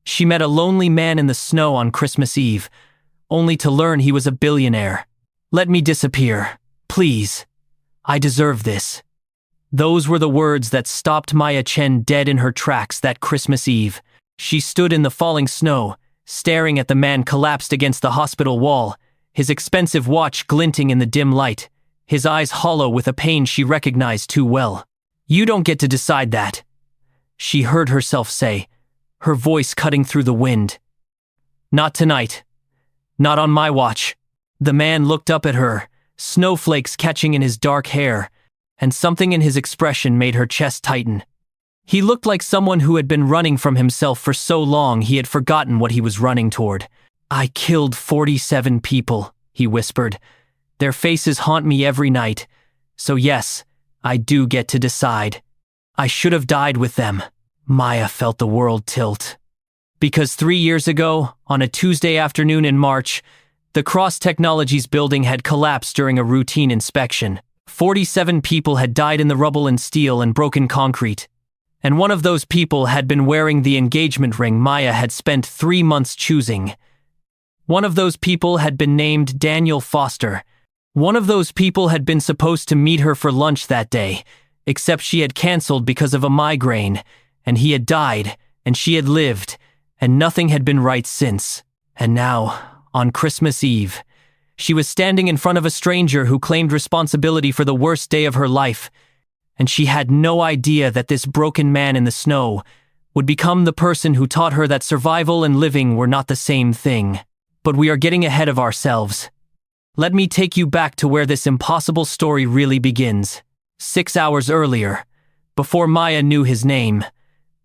She met a lonely man in the snow on Christmas Eve, only to learn he was a billionaire. "Let me disappear, please. I deserve this." Those were the words that stopped Maya Chen dead in her tracks that Christmas Eve. She stood in the falling snow, staring at the man collapsed against the hospital wall, his expensive watch glinting in the dim light, his eyes hollow with a pain she recognized too well. "You don't get to decide that," she heard herself say, her voice cutting through the wind. "Not tonight. Not on my watch." The man looked up at her, snowflakes catching in his dark hair, and something in his expression made her chest tighten. He looked like someone who had been running from himself for so long he had forgotten what he was running toward. "I killed 47 people, he whispered. "Their faces haunt me every night, so yes, I do get to decide. I should have died with them." Maya felt the world tilt. Because 3 years ago, on a Tuesday afternoon in March, the Cross Technologies building had collapsed during a routine inspection. 47 people had died in the rubble and steel and broken concrete. And one of those people had been wearing the engagement ring Maya had spent 3 months choosing. One of those people had been named Daniel Foster. One of those people had been supposed to meet her for lunch that day, except she had canceled because of a migraine, and he had died, and she had lived, and nothing had been right since. And now, on Christmas Eve, she was standing in front of a stranger who claimed responsibility for the worst day of her life, and she had no idea that this broken man in the snow would become the person who taught her that survival and living were not the same thing. But we are getting ahead of ourselves. Let me take you back to where this impossible story really begins. 6 hours earlier, before Maya knew his name,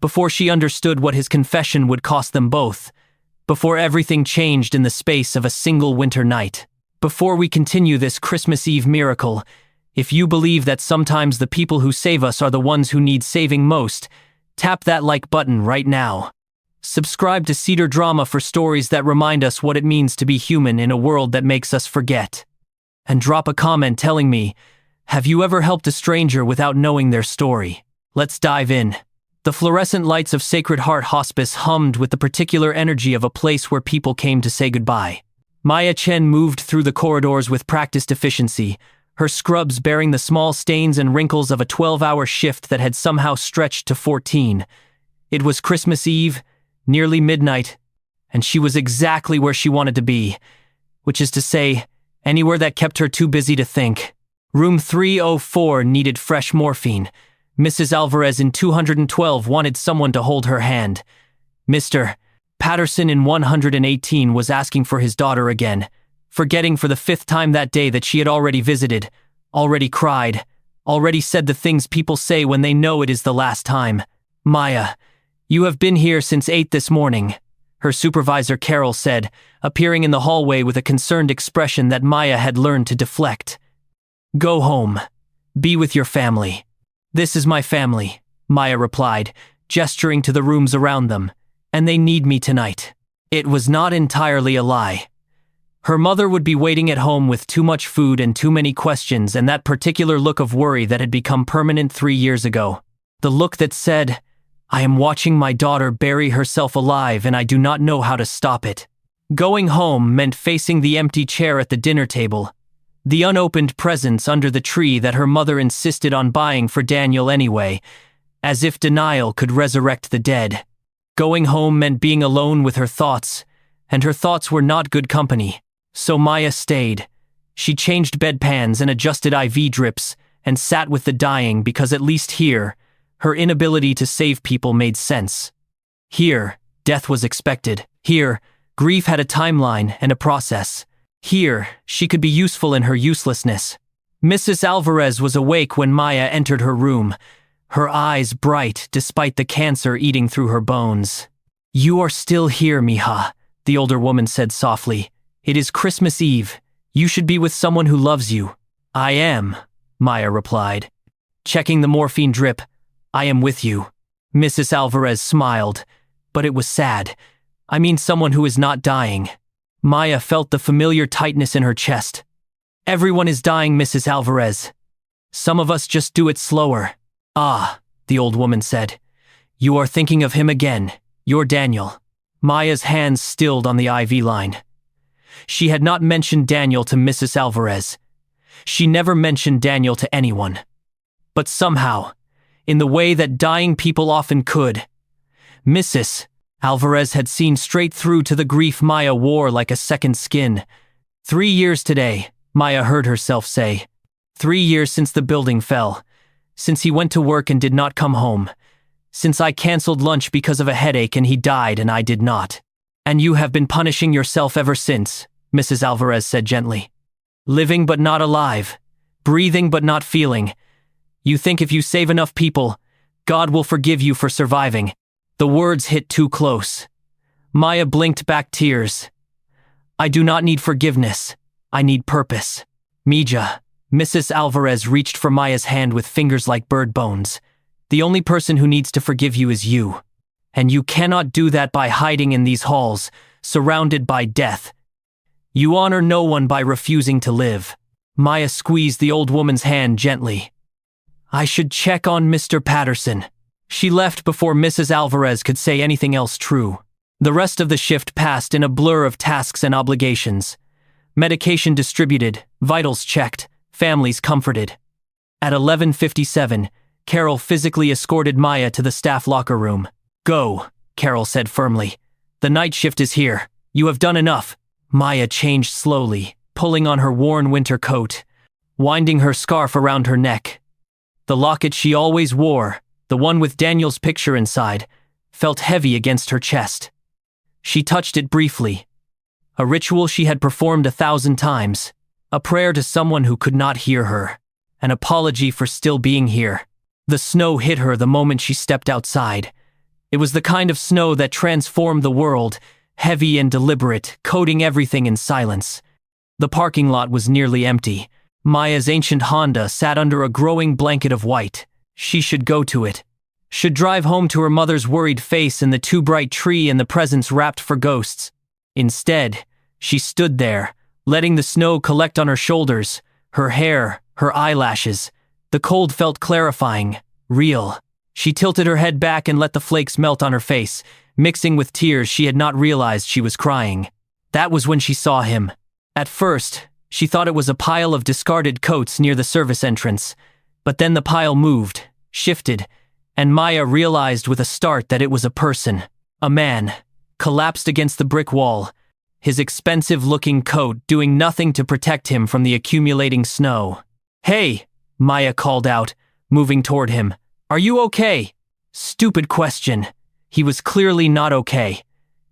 before she understood what his confession would cost them both, before everything changed in the space of a single winter night. Before we continue this Christmas Eve miracle, if you believe that sometimes the people who save us are the ones who need saving most, tap that like button right now. Subscribe to Cedar Drama for stories that remind us what it means to be human in a world that makes us forget. And drop a comment telling me, have you ever helped a stranger without knowing their story? Let's dive in. The fluorescent lights of Sacred Heart Hospice hummed with the particular energy of a place where people came to say goodbye. Maya Chen moved through the corridors with practiced efficiency, her scrubs bearing the small stains and wrinkles of a 12-hour shift that had somehow stretched to 14. It was Christmas Eve, nearly midnight, and she was exactly where she wanted to be, which is to say, anywhere that kept her too busy to think. Room 304 needed fresh morphine. Mrs. Alvarez in 212 wanted someone to hold her hand. Mr. Patterson in 118 was asking for his daughter again, forgetting for the 5th time that day that she had already visited, already cried, already said the things people say when they know it is the last time. "Maya, you have been here since 8 this morning," her supervisor Carol said, appearing in the hallway with a concerned expression that Maya had learned to deflect. "Go home. Be with your family." "This is my family," Maya replied, gesturing to the rooms around them, "and they need me tonight." It was not entirely a lie. Her mother would be waiting at home with too much food and too many questions and that particular look of worry that had become permanent 3 years ago. The look that said, "I am watching my daughter bury herself alive and I do not know how to stop it." Going home meant facing the empty chair at the dinner table, the unopened presents under the tree that her mother insisted on buying for Daniel anyway, as if denial could resurrect the dead. Going home meant being alone with her thoughts, and her thoughts were not good company. So Maya stayed. She changed bedpans and adjusted IV drips, and sat with the dying because at least here, her inability to save people made sense. Here, death was expected. Here, grief had a timeline and a process. Here, she could be useful in her uselessness. Mrs. Alvarez was awake when Maya entered her room, her eyes bright despite the cancer eating through her bones. "You are still here, mija," the older woman said softly. "It is Christmas Eve. You should be with someone who loves you." "I am," Maya replied. Checking the morphine drip, "I am with you." Mrs. Alvarez smiled, but it was sad. "I mean someone who is not dying." Maya felt the familiar tightness in her chest. "Everyone is dying, Mrs. Alvarez. Some of us just do it slower." "Ah," the old woman said. "You are thinking of him again, your Daniel." Maya's hands stilled on the IV line. She had not mentioned Daniel to Mrs. Alvarez. She never mentioned Daniel to anyone. But somehow, in the way that dying people often could, Mrs. Alvarez had seen straight through to the grief Maya wore like a second skin. 3 years today, Maya heard herself say. 3 years since the building fell. Since he went to work and did not come home. Since I canceled lunch because of a headache and he died and I did not. And you have been punishing yourself ever since, Mrs. Alvarez said gently. Living but not alive. Breathing but not feeling. You think if you save enough people, God will forgive you for surviving. The words hit too close. Maya blinked back tears. I do not need forgiveness. I need purpose. Mija. Mrs. Alvarez reached for Maya's hand with fingers like bird bones. The only person who needs to forgive you is you. And you cannot do that by hiding in these halls, surrounded by death. You honor no one by refusing to live. Maya squeezed the old woman's hand gently. I should check on Mr. Patterson. She left before Mrs. Alvarez could say anything else true. The rest of the shift passed in a blur of tasks and obligations. Medication distributed, vitals checked, families comforted. At 11:57, Carol physically escorted Maya to the staff locker room. Go, Carol said firmly. The night shift is here. You have done enough. Maya changed slowly, pulling on her worn winter coat, winding her scarf around her neck. The locket she always wore, the one with Daniel's picture inside, felt heavy against her chest. She touched it briefly. A ritual she had performed 1,000 times. A prayer to someone who could not hear her. An apology for still being here. The snow hit her the moment she stepped outside. It was the kind of snow that transformed the world, heavy and deliberate, coating everything in silence. The parking lot was nearly empty. Maya's ancient Honda sat under a growing blanket of white. She should go to it. Should drive home to her mother's worried face and the too bright tree and the presents wrapped for ghosts. Instead, she stood there, letting the snow collect on her shoulders, her hair, her eyelashes. The cold felt clarifying, real. She tilted her head back and let the flakes melt on her face, mixing with tears she had not realized she was crying. That was when she saw him. At first, she thought it was a pile of discarded coats near the service entrance. But then the pile moved, shifted, and Maya realized with a start that it was a person. A man, collapsed against the brick wall, his expensive-looking coat doing nothing to protect him from the accumulating snow. Hey, Maya called out, moving toward him. Are you okay? Stupid question. He was clearly not okay.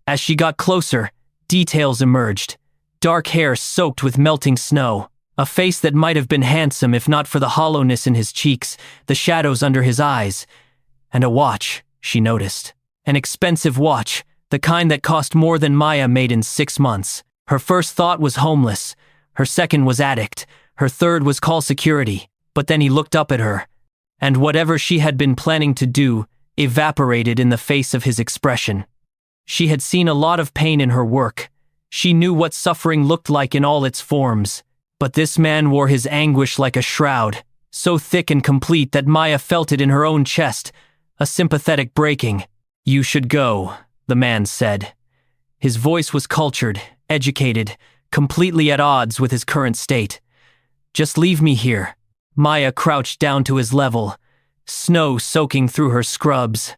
As she got closer, details emerged. Dark hair soaked with melting snow. A face that might have been handsome if not for the hollowness in his cheeks, the shadows under his eyes. And a watch, she noticed. An expensive watch, the kind that cost more than Maya made in 6 months. Her first thought was homeless. Her second was addict. Her third was call security. But then he looked up at her. And whatever she had been planning to do evaporated in the face of his expression. She had seen a lot of pain in her work. She knew what suffering looked like in all its forms. But this man wore his anguish like a shroud, so thick and complete that Maya felt it in her own chest, a sympathetic breaking. You should go, the man said. His voice was cultured, educated, completely at odds with his current state. Just leave me here. Maya crouched down to his level, snow soaking through her scrubs.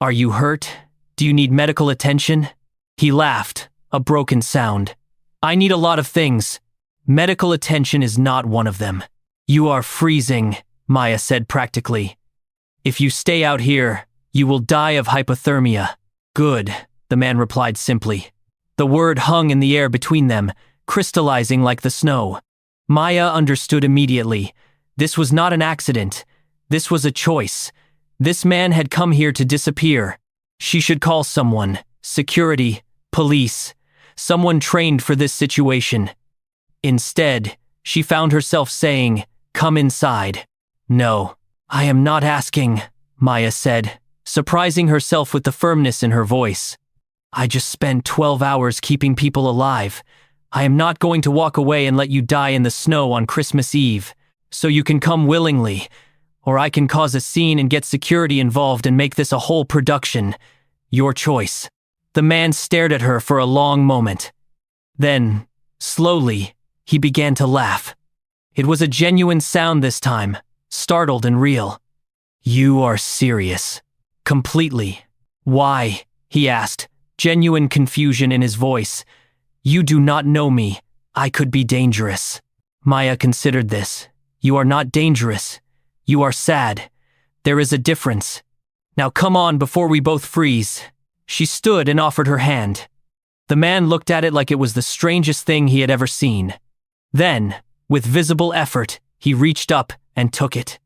Are you hurt? Do you need medical attention? He laughed, a broken sound. I need a lot of things. Medical attention is not one of them. You are freezing, Maya said practically. If you stay out here, you will die of hypothermia. Good, the man replied simply. The word hung in the air between them, crystallizing like the snow. Maya understood immediately. This was not an accident. This was a choice. This man had come here to disappear. She should call someone, security, police, someone trained for this situation. Instead, she found herself saying, "Come inside." No, I am not asking, Maya said, surprising herself with the firmness in her voice. I just spent 12 hours keeping people alive. I am not going to walk away and let you die in the snow on Christmas Eve. So you can come willingly, or I can cause a scene and get security involved and make this a whole production. Your choice. The man stared at her for a long moment. Then, slowly, he began to laugh. It was a genuine sound this time, startled and real. "You are serious." "Completely." "Why?" he asked, genuine confusion in his voice. "You do not know me. I could be dangerous." Maya considered this. "You are not dangerous. You are sad. There is a difference. Now come on before we both freeze." She stood and offered her hand. The man looked at it like it was the strangest thing he had ever seen. Then, with visible effort, he reached up and took it.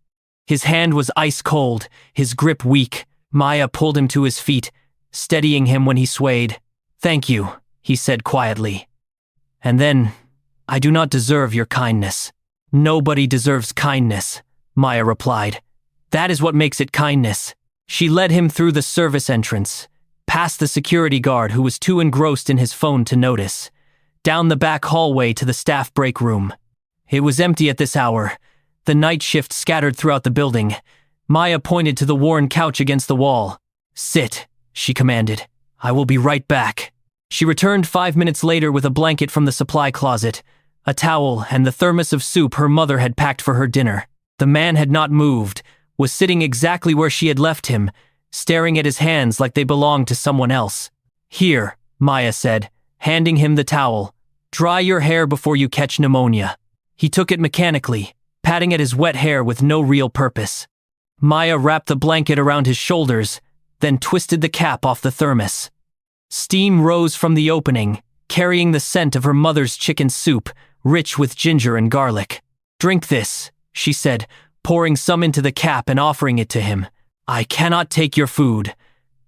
His hand was ice cold, his grip weak. Maya pulled him to his feet, steadying him when he swayed. "Thank you," he said quietly. And then, "I do not deserve your kindness." "Nobody deserves kindness," Maya replied. "That is what makes it kindness." She led him through the service entrance, past the security guard who was too engrossed in his phone to notice, down the back hallway to the staff break room. It was empty at this hour, the night shift scattered throughout the building. Maya pointed to the worn couch against the wall. "Sit," she commanded. "I will be right back." She returned 5 minutes later with a blanket from the supply closet, a towel, and the thermos of soup her mother had packed for her dinner. The man had not moved, was sitting exactly where she had left him, staring at his hands like they belonged to someone else. "Here," Maya said, handing him the towel. "Dry your hair before you catch pneumonia." He took it mechanically, patting at his wet hair with no real purpose. Maya wrapped the blanket around his shoulders, then twisted the cap off the thermos. Steam rose from the opening, carrying the scent of her mother's chicken soup, rich with ginger and garlic. "Drink this," she said, pouring some into the cap and offering it to him. "I cannot take your food,"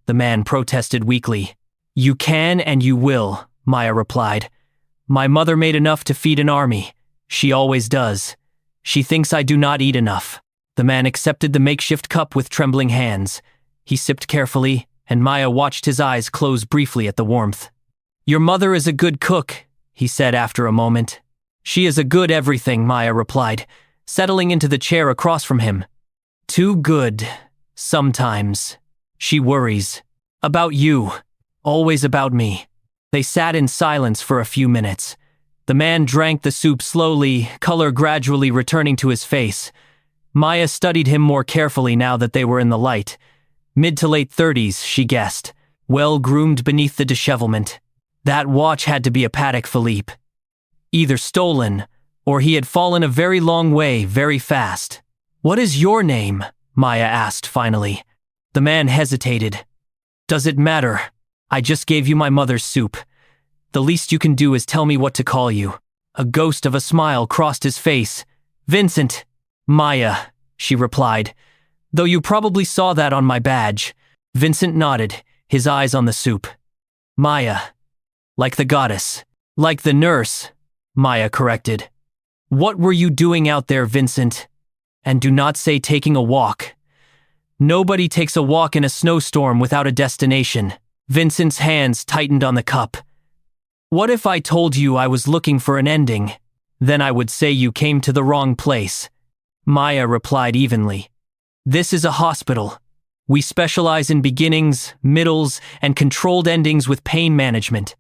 the man protested weakly. "You can and you will," Maya replied. "My mother made enough to feed an army. She always does. She thinks I do not eat enough." The man accepted the makeshift cup with trembling hands. He sipped carefully, and Maya watched his eyes close briefly at the warmth. "Your mother is a good cook," he said after a moment. "She is a good everything," Maya replied, settling into the chair across from him. "Too good. Sometimes. She worries. About you. Always about me." They sat in silence for a few minutes. The man drank the soup slowly, color gradually returning to his face. Maya studied him more carefully now that they were in the light. Mid to late 30s, she guessed, well-groomed beneath the dishevelment. That watch had to be a Patek Philippe. Either stolen, or he had fallen a very long way very fast. "What is your name?" Maya asked finally. The man hesitated. "Does it matter? I just gave you my mother's soup. The least you can do is tell me what to call you." A ghost of a smile crossed his face. "Vincent." "Maya," she replied, "though you probably saw that on my badge." Vincent nodded, his eyes on the soup. "Maya. Like the goddess. Like the nurse," Maya corrected. "What were you doing out there, Vincent? And do not say taking a walk. Nobody takes a walk in a snowstorm without a destination." Vincent's hands tightened on the cup. "What if I told you I was looking for an ending? Then I would say you came to the wrong place." Maya replied evenly. "This is a hospital. We specialize in beginnings, middles, and controlled endings with pain management.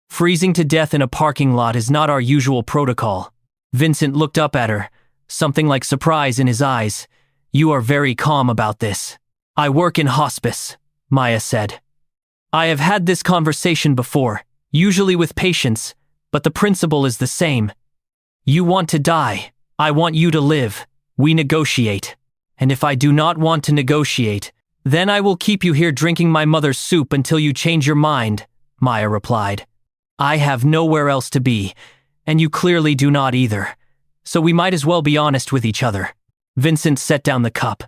Freezing to death in a parking lot is not our usual protocol." Vincent looked up at her, something like surprise in his eyes. "You are very calm about this." "I work in hospice," Maya said. "I have had this conversation before, usually with patients, but the principle is the same. You want to die. I want you to live. We negotiate. And if I do not want to negotiate, then I will keep you here drinking my mother's soup until you change your mind," Maya replied. "I have nowhere else to be, and you clearly do not either. So we might as well be honest with each other." Vincent set down the cup.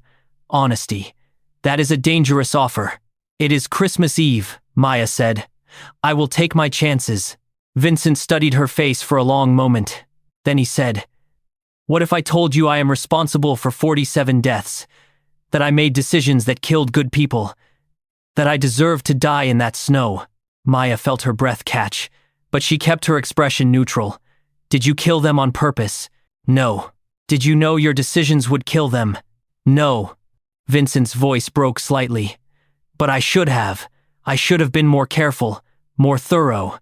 "Honesty. That is a dangerous offer." "It is Christmas Eve," Maya said. "I will take my chances." Vincent studied her face for a long moment. Then he said, "What if I told you I am responsible for 47 deaths? That I made decisions that killed good people? That I deserve to die in that snow?" Maya felt her breath catch, but she kept her expression neutral. "Did you kill them on purpose?" "No." "Did you know your decisions would kill them?" "No." Vincent's voice broke slightly. "But I should have. I should have been more careful, more thorough.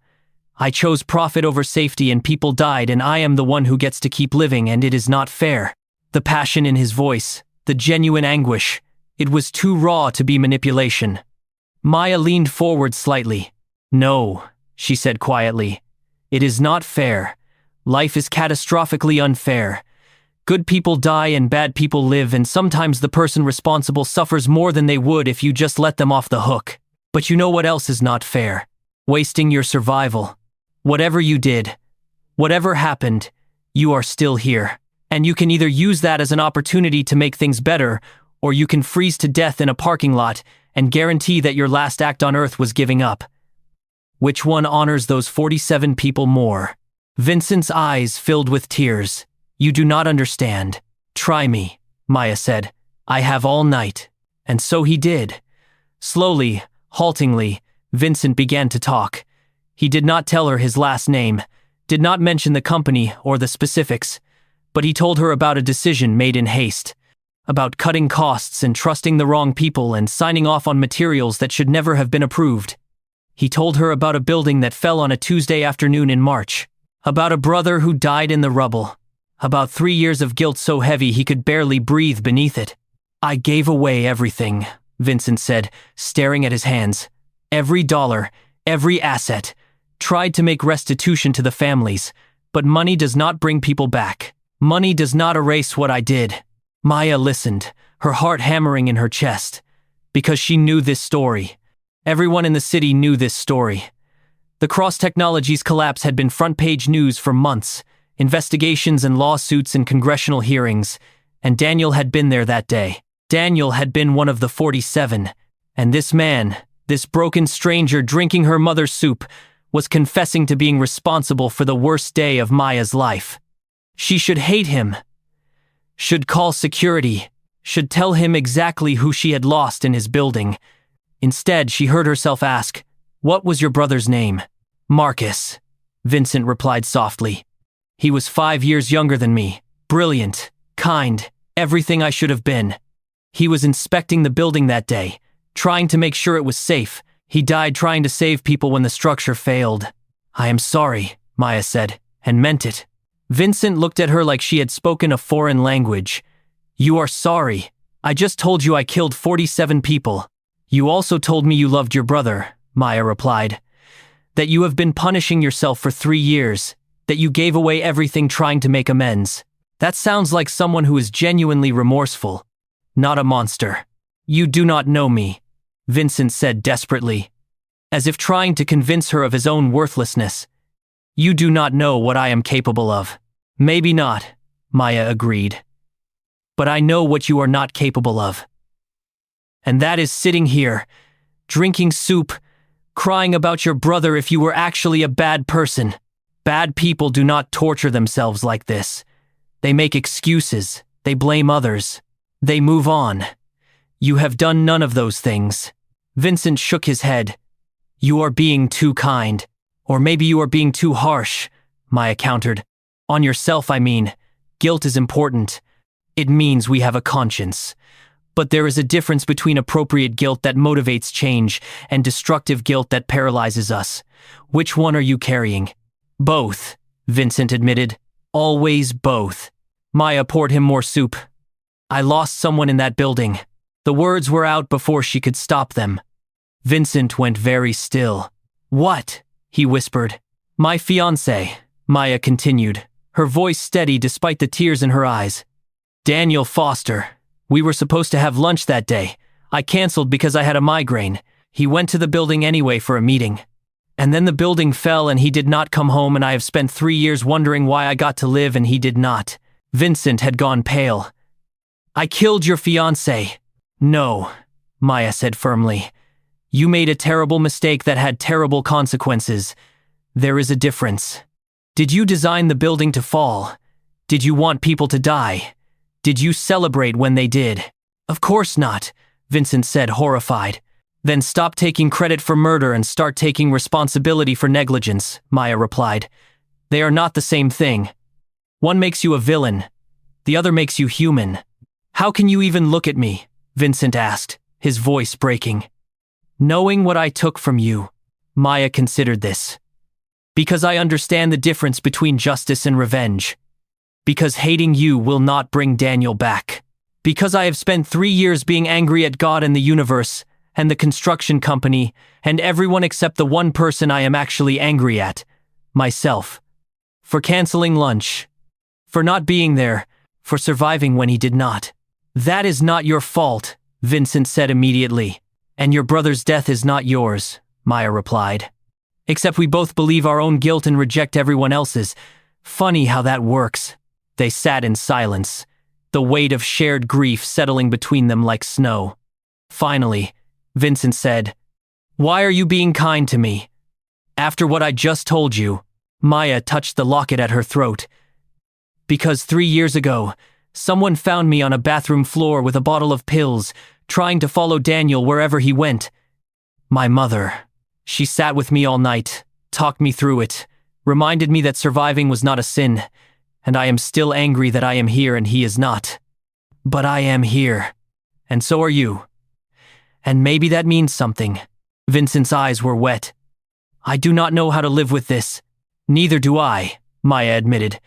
I chose profit over safety and people died and I am the one who gets to keep living and it is not fair. The passion in his voice, the genuine anguish, it was too raw to be manipulation. Maya leaned forward slightly. No, she said quietly. It is not fair. Life is catastrophically unfair. Good people die and bad people live and sometimes the person responsible suffers more than they would if you just let them off the hook. But you know what else is not fair? Wasting your survival. Whatever you did, whatever happened, you are still here. And you can either use that as an opportunity to make things better, or you can freeze to death in a parking lot and guarantee that your last act on earth was giving up. Which one honors those 47 people more? Vincent's eyes filled with tears. You do not understand. Try me, Maya said. I have all night. And so he did. Slowly, haltingly, Vincent began to talk. He did not tell her his last name, did not mention the company or the specifics, but he told her about a decision made in haste, about cutting costs and trusting the wrong people and signing off on materials that should never have been approved. He told her about a building that fell on a Tuesday afternoon in March, about a brother who died in the rubble, about 3 years of guilt so heavy he could barely breathe beneath it. I gave away everything, Vincent said, staring at his hands. Every dollar, every asset. Tried to make restitution to the families, but money does not bring people back. Money does not erase what I did. Maya listened, her heart hammering in her chest, because she knew this story. Everyone in the city knew this story. The Cross Technologies collapse had been front-page news for months, investigations and lawsuits and congressional hearings, and Daniel had been there that day. Daniel had been one of the 47, and this man, this broken stranger drinking her mother's soup, was confessing to being responsible for the worst day of Maya's life. She should hate him, should call security, should tell him exactly who she had lost in his building. Instead, she heard herself ask, "What was your brother's name?" "Marcus," Vincent replied softly. "He was 5 years younger than me, brilliant, kind, everything I should have been. He was inspecting the building that day, trying to make sure it was safe. He died trying to save people when the structure failed." "I am sorry," Maya said, and meant it. Vincent looked at her like she had spoken a foreign language. "You are sorry. I just told you I killed 47 people." "You also told me you loved your brother," Maya replied. "That you have been punishing yourself for 3 years, that you gave away everything trying to make amends. That sounds like someone who is genuinely remorseful, not a monster." "You do not know me," Vincent said desperately, as if trying to convince her of his own worthlessness. "You do not know what I am capable of." "Maybe not," Maya agreed. "But I know what you are not capable of. And that is sitting here, drinking soup, crying about your brother if you were actually a bad person. Bad people do not torture themselves like this. They make excuses, they blame others, they move on. You have done none of those things." Vincent shook his head. "You are being too kind. Or maybe you are being too harsh," Maya countered. "On yourself, I mean. Guilt is important. It means we have a conscience. But there is a difference between appropriate guilt that motivates change and destructive guilt that paralyzes us. Which one are you carrying?" "Both," Vincent admitted. "Always both." Maya poured him more soup. "I lost someone in that building." The words were out before she could stop them. Vincent went very still. "What?" he whispered. "My fiancé," Maya continued, her voice steady despite the tears in her eyes. "Daniel Foster. We were supposed to have lunch that day. I canceled because I had a migraine. He went to the building anyway for a meeting. And then the building fell and he did not come home and I have spent 3 years wondering why I got to live and he did not." Vincent had gone pale. "I killed your fiancé." "No," Maya said firmly. "You made a terrible mistake that had terrible consequences. There is a difference. Did you design the building to fall? Did you want people to die? Did you celebrate when they did?" "Of course not," Vincent said, horrified. "Then stop taking credit for murder and start taking responsibility for negligence," Maya replied. "They are not the same thing. One makes you a villain. The other makes you human." "How can you even look at me?" Vincent asked, his voice breaking. Knowing what I took from you, Maya considered this. Because I understand the difference between justice and revenge. Because hating you will not bring Daniel back. Because I have spent 3 years being angry at God and the universe, and the construction company, and everyone except the one person I am actually angry at, myself. For canceling lunch. For not being there. For surviving when he did not. That is not your fault, Vincent said immediately. And your brother's death is not yours, Maya replied. Except we both believe our own guilt and reject everyone else's. Funny how that works. They sat in silence, the weight of shared grief settling between them like snow. Finally, Vincent said, "Why are you being kind to me? After what I just told you." Maya touched the locket at her throat. "Because 3 years ago, someone found me on a bathroom floor with a bottle of pills, trying to follow Daniel wherever he went. My mother. She sat with me all night, talked me through it, reminded me that surviving was not a sin, and I am still angry that I am here and he is not. But I am here, and so are you. And maybe that means something." Vincent's eyes were wet. "I do not know how to live with this." "Neither do I," Maya admitted.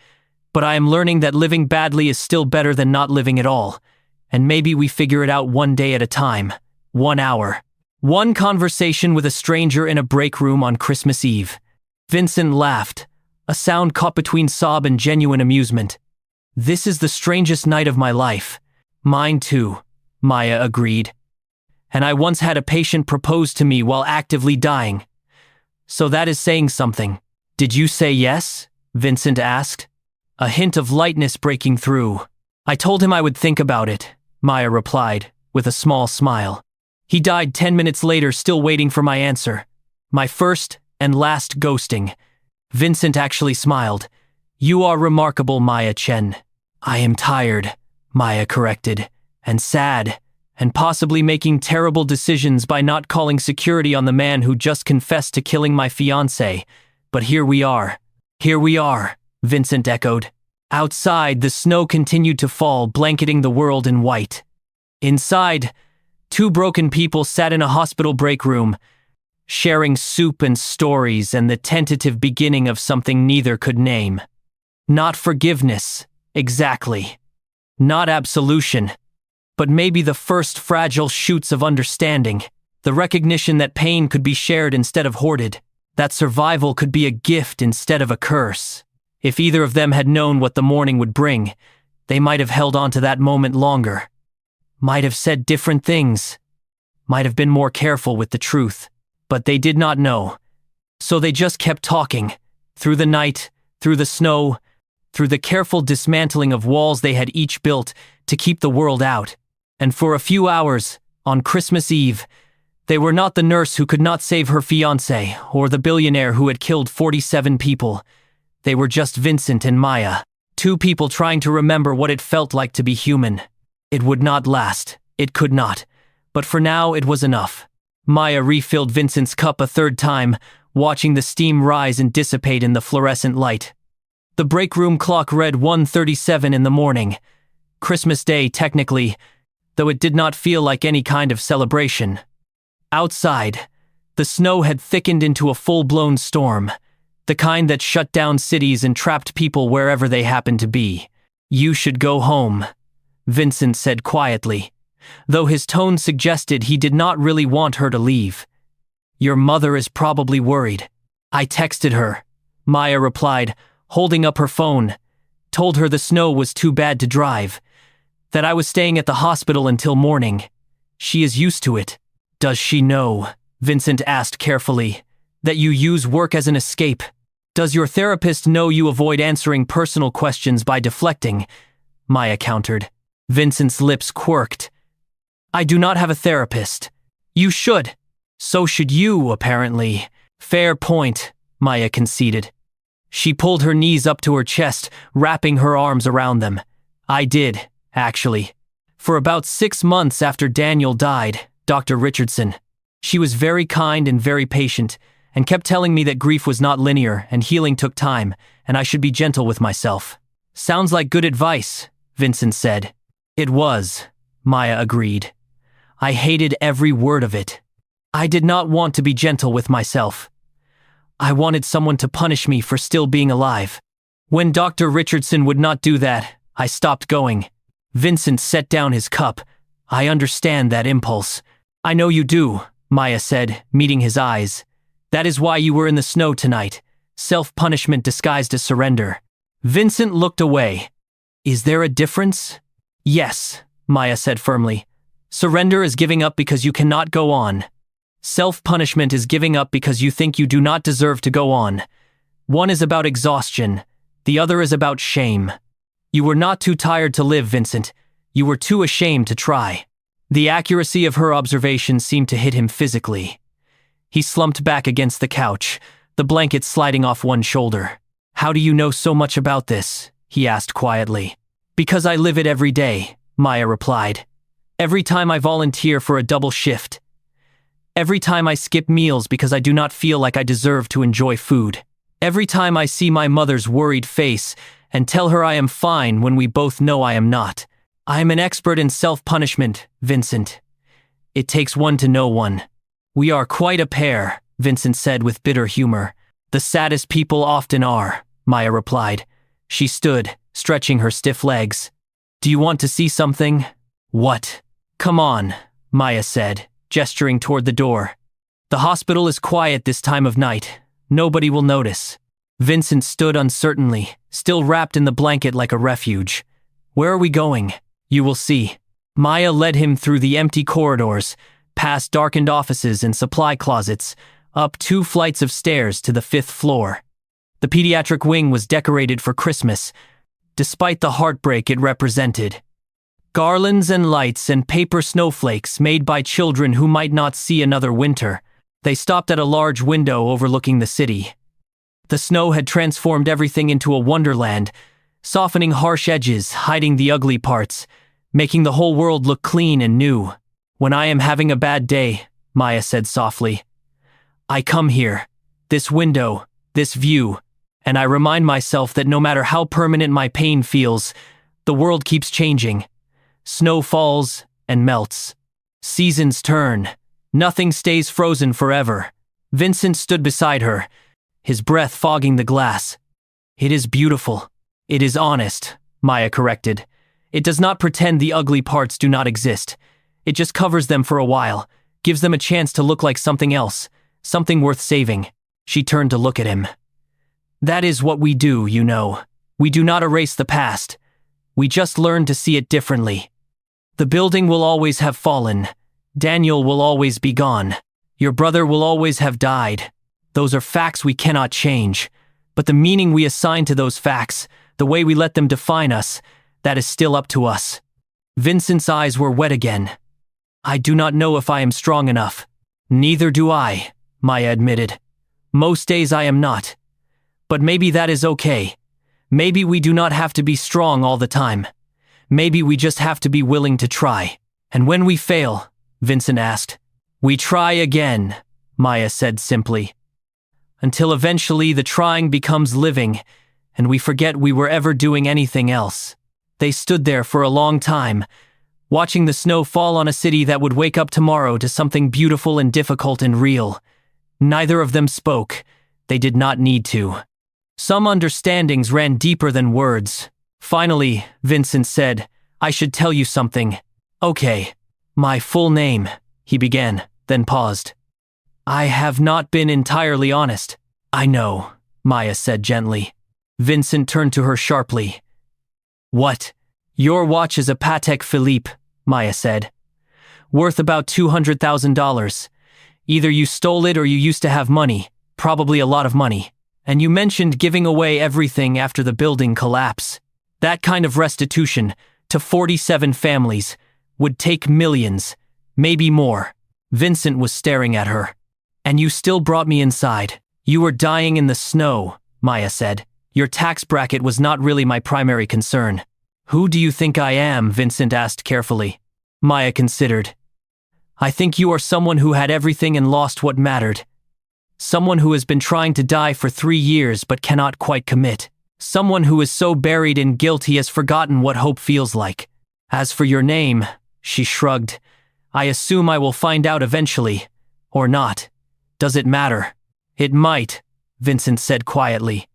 "But I am learning that living badly is still better than not living at all. And maybe we figure it out one day at a time. 1 hour. One conversation with a stranger in a break room on Christmas Eve." Vincent laughed, a sound caught between sob and genuine amusement. "This is the strangest night of my life." "Mine too," Maya agreed. "And I once had a patient propose to me while actively dying. So that is saying something." "Did you say yes?" Vincent asked, a hint of lightness breaking through. "I told him I would think about it," Maya replied, with a small smile. "He died 10 minutes later, still waiting for my answer. My first and last ghosting." Vincent actually smiled. "You are remarkable, Maya Chen." "I am tired," Maya corrected, "and sad, and possibly making terrible decisions by not calling security on the man who just confessed to killing my fiancée. But here we are." "Here we are," Vincent echoed. Outside, the snow continued to fall, blanketing the world in white. Inside, 2 broken people sat in a hospital break room, sharing soup and stories and the tentative beginning of something neither could name. Not forgiveness, exactly. Not absolution. But maybe the first fragile shoots of understanding, the recognition that pain could be shared instead of hoarded, that survival could be a gift instead of a curse. If either of them had known what the morning would bring, they might have held on to that moment longer. Might have said different things. Might have been more careful with the truth. But they did not know. So they just kept talking. Through the night, through the snow, through the careful dismantling of walls they had each built to keep the world out. And for a few hours, on Christmas Eve, they were not the nurse who could not save her fiancé, or the billionaire who had killed 47 people. They were just Vincent and Maya, 2 people trying to remember what it felt like to be human. It would not last. It could not. But for now, it was enough. Maya refilled Vincent's cup a 3rd time, watching the steam rise and dissipate in the fluorescent light. The break room clock read 1:37 in the morning. Christmas Day, technically, though it did not feel like any kind of celebration. Outside, the snow had thickened into a full-blown storm, the kind that shut down cities and trapped people wherever they happened to be. "You should go home," Vincent said quietly, though his tone suggested he did not really want her to leave. "Your mother is probably worried." "I texted her," Maya replied, holding up her phone. "Told her the snow was too bad to drive. That I was staying at the hospital until morning. She is used to it." "Does she know," Vincent asked carefully, "that you use work as an escape? Does your therapist know you avoid answering personal questions by deflecting?" Maya countered. Vincent's lips quirked. "I do not have a therapist." "You should." "So should you, apparently." "Fair point," Maya conceded. She pulled her knees up to her chest, wrapping her arms around them. "I did, actually. For about 6 months after Daniel died, Dr. Richardson. She was very kind and very patient, and kept telling me that grief was not linear and healing took time, and I should be gentle with myself." "Sounds like good advice," Vincent said. "It was," Maya agreed. "I hated every word of it. I did not want to be gentle with myself. I wanted someone to punish me for still being alive. When Dr. Richardson would not do that, I stopped going. Vincent set down his cup. I understand that impulse. I know you do, Maya said, meeting his eyes. That is why you were in the snow tonight. Self-punishment disguised as surrender. Vincent looked away. Is there a difference? Yes, Maya said firmly. Surrender is giving up because you cannot go on. Self-punishment is giving up because you think you do not deserve to go on. One is about exhaustion. The other is about shame. You were not too tired to live, Vincent. You were too ashamed to try. The accuracy of her observation seemed to hit him physically. He slumped back against the couch, the blanket sliding off one shoulder. How do you know so much about this? He asked quietly. Because I live it every day, Maya replied. Every time I volunteer for a double shift. Every time I skip meals because I do not feel like I deserve to enjoy food. Every time I see my mother's worried face and tell her I am fine when we both know I am not. I am an expert in self-punishment, Vincent. It takes one to know one. We are quite a pair, Vincent said with bitter humor. The saddest people often are, Maya replied. She stood, stretching her stiff legs. Do you want to see something? What? Come on, Maya said, gesturing toward the door. The hospital is quiet this time of night. Nobody will notice. Vincent stood uncertainly, still wrapped in the blanket like a refuge. Where are we going? You will see. Maya led him through the empty corridors, past darkened offices and supply closets, up 2 flights of stairs to the 5th floor. The pediatric wing was decorated for Christmas, despite the heartbreak it represented. Garlands and lights and paper snowflakes made by children who might not see another winter. They stopped at a large window overlooking the city. The snow had transformed everything into a wonderland, softening harsh edges, hiding the ugly parts, making the whole world look clean and new. When I am having a bad day, Maya said softly, I come here, this window, this view, and I remind myself that no matter how permanent my pain feels, the world keeps changing. Snow falls and melts. Seasons turn. Nothing stays frozen forever. Vincent stood beside her, his breath fogging the glass. It is beautiful. It is honest, Maya corrected. It does not pretend the ugly parts do not exist. It just covers them for a while, gives them a chance to look like something else, something worth saving. She turned to look at him. That is what we do, you know. We do not erase the past. We just learn to see it differently. The building will always have fallen. Daniel will always be gone. Your brother will always have died. Those are facts we cannot change. But the meaning we assign to those facts, the way we let them define us, that is still up to us. Vincent's eyes were wet again. I do not know if I am strong enough. Neither do I, Maya admitted. Most days I am not. But maybe that is okay. Maybe we do not have to be strong all the time. Maybe we just have to be willing to try. And when we fail, Vincent asked. We try again, Maya said simply. Until eventually the trying becomes living, and we forget we were ever doing anything else. They stood there for a long time, watching the snow fall on a city that would wake up tomorrow to something beautiful and difficult and real. Neither of them spoke. They did not need to. Some understandings ran deeper than words. Finally, Vincent said, I should tell you something. Okay. My full name, he began, then paused. I have not been entirely honest. I know, Maya said gently. Vincent turned to her sharply. What? Your watch is a Patek Philippe, Maya said. Worth about $200,000. Either you stole it or you used to have money, probably a lot of money. And you mentioned giving away everything after the building collapse. That kind of restitution, to 47 families, would take millions, maybe more. Vincent was staring at her. And you still brought me inside. You were dying in the snow, Maya said. Your tax bracket was not really my primary concern. Who do you think I am? Vincent asked carefully. Maya considered. I think you are someone who had everything and lost what mattered. Someone who has been trying to die for 3 years but cannot quite commit. Someone who is so buried in guilt he has forgotten what hope feels like. As for your name, she shrugged. I assume I will find out eventually. Or not. Does it matter? It might, Vincent said quietly.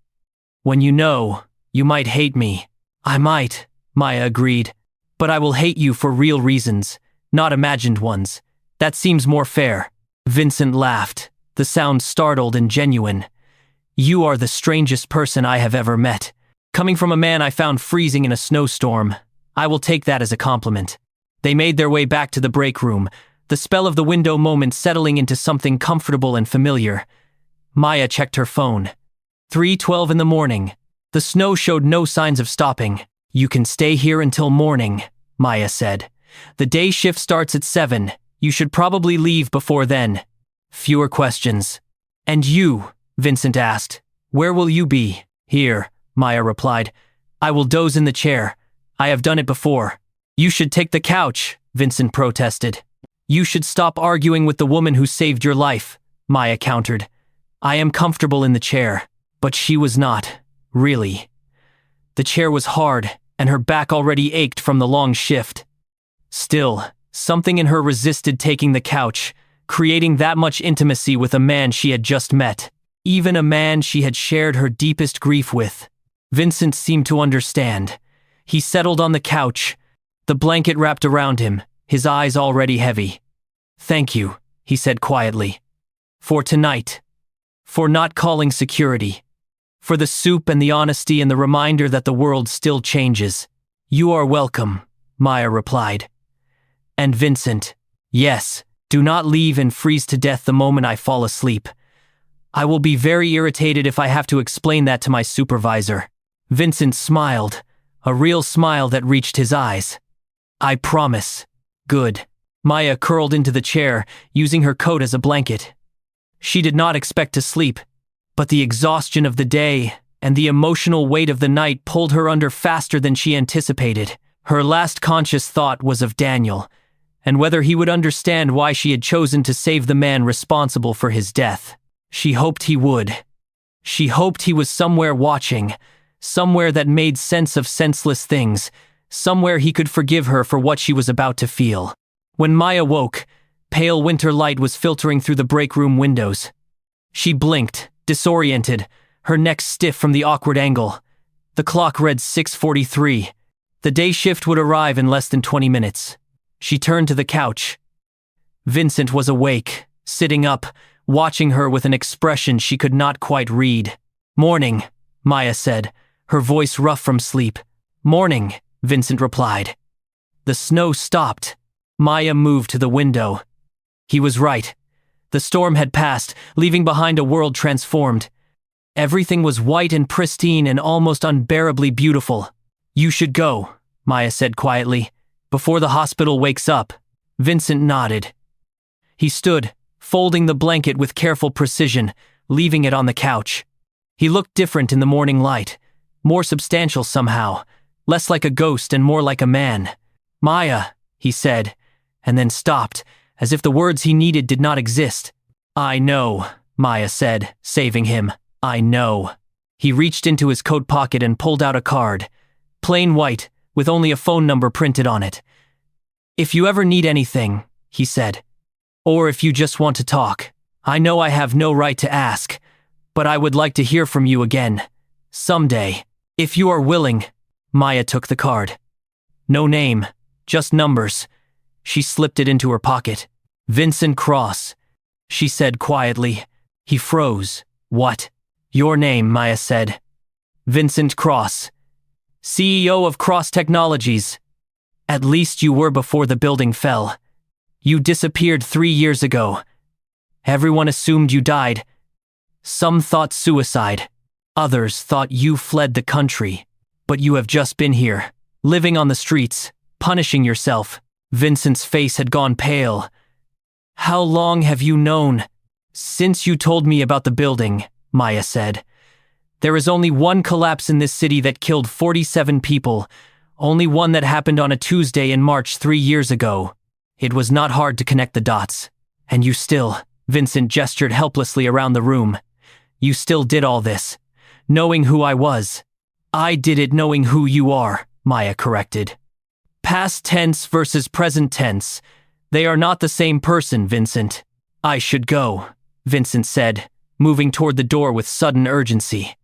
When you know, you might hate me. I might, Maya agreed. But I will hate you for real reasons, not imagined ones. That seems more fair. Vincent laughed, the sound startled and genuine. You are the strangest person I have ever met. Coming from a man I found freezing in a snowstorm, I will take that as a compliment. They made their way back to the break room, the spell of the window moment settling into something comfortable and familiar. Maya checked her phone. 3:12 in the morning. The snow showed no signs of stopping. You can stay here until morning, Maya said. The day shift starts at 7. You should probably leave before then. Fewer questions. And you? Vincent asked. Where will you be? Here, Maya replied. I will doze in the chair. I have done it before. You should take the couch, Vincent protested. You should stop arguing with the woman who saved your life, Maya countered. I am comfortable in the chair, but she was not, really. The chair was hard, and her back already ached from the long shift. Still, something in her resisted taking the couch, creating that much intimacy with a man she had just met, even a man she had shared her deepest grief with. Vincent seemed to understand. He settled on the couch, the blanket wrapped around him, his eyes already heavy. Thank you, he said quietly. For tonight. For not calling security. For the soup and the honesty and the reminder that the world still changes. You are welcome, Maya replied. And Vincent, yes, do not leave and freeze to death the moment I fall asleep. I will be very irritated if I have to explain that to my supervisor. Vincent smiled, a real smile that reached his eyes. I promise. Good. Maya curled into the chair, using her coat as a blanket. She did not expect to sleep, but the exhaustion of the day and the emotional weight of the night pulled her under faster than she anticipated. Her last conscious thought was of Daniel, and whether he would understand why she had chosen to save the man responsible for his death. She hoped he would. She hoped he was somewhere watching, somewhere that made sense of senseless things, somewhere he could forgive her for what she was about to feel. When Maya woke, pale winter light was filtering through the break room windows. She blinked, disoriented, her neck stiff from the awkward angle. The clock read 6:43. The day shift would arrive in less than 20 minutes. She turned to the couch. Vincent was awake, sitting up, watching her with an expression she could not quite read. Morning, Maya said, her voice rough from sleep. Morning, Vincent replied. The snow stopped. Maya moved to the window. He was right. The storm had passed, leaving behind a world transformed. Everything was white and pristine and almost unbearably beautiful. You should go, Maya said quietly, before the hospital wakes up. Vincent nodded. He stood, folding the blanket with careful precision, leaving it on the couch. He looked different in the morning light, more substantial somehow, less like a ghost and more like a man. Maya, he said, and then stopped, as if the words he needed did not exist. I know, Maya said, saving him. I know. He reached into his coat pocket and pulled out a card, plain white, with only a phone number printed on it. If you ever need anything, he said, or if you just want to talk, I know I have no right to ask, but I would like to hear from you again. Someday. If you are willing. Maya took the card. No name, just numbers. She slipped it into her pocket. Vincent Cross, she said quietly. He froze. What? Your name, Maya said. Vincent Cross. CEO of Cross Technologies. At least you were before the building fell. You disappeared 3 years ago. Everyone assumed you died. Some thought suicide. Others thought you fled the country. But you have just been here, living on the streets, punishing yourself. Vincent's face had gone pale. How long have you known? Since you told me about the building, Maya said. There is only one collapse in this city that killed 47 people, only one that happened on a Tuesday in March 3 years ago. It was not hard to connect the dots. And you still, Vincent gestured helplessly around the room. You still did all this, knowing who I was. I did it knowing who you are, Maya corrected. Past tense versus present tense. They are not the same person, Vincent. I should go, Vincent said, moving toward the door with sudden urgency.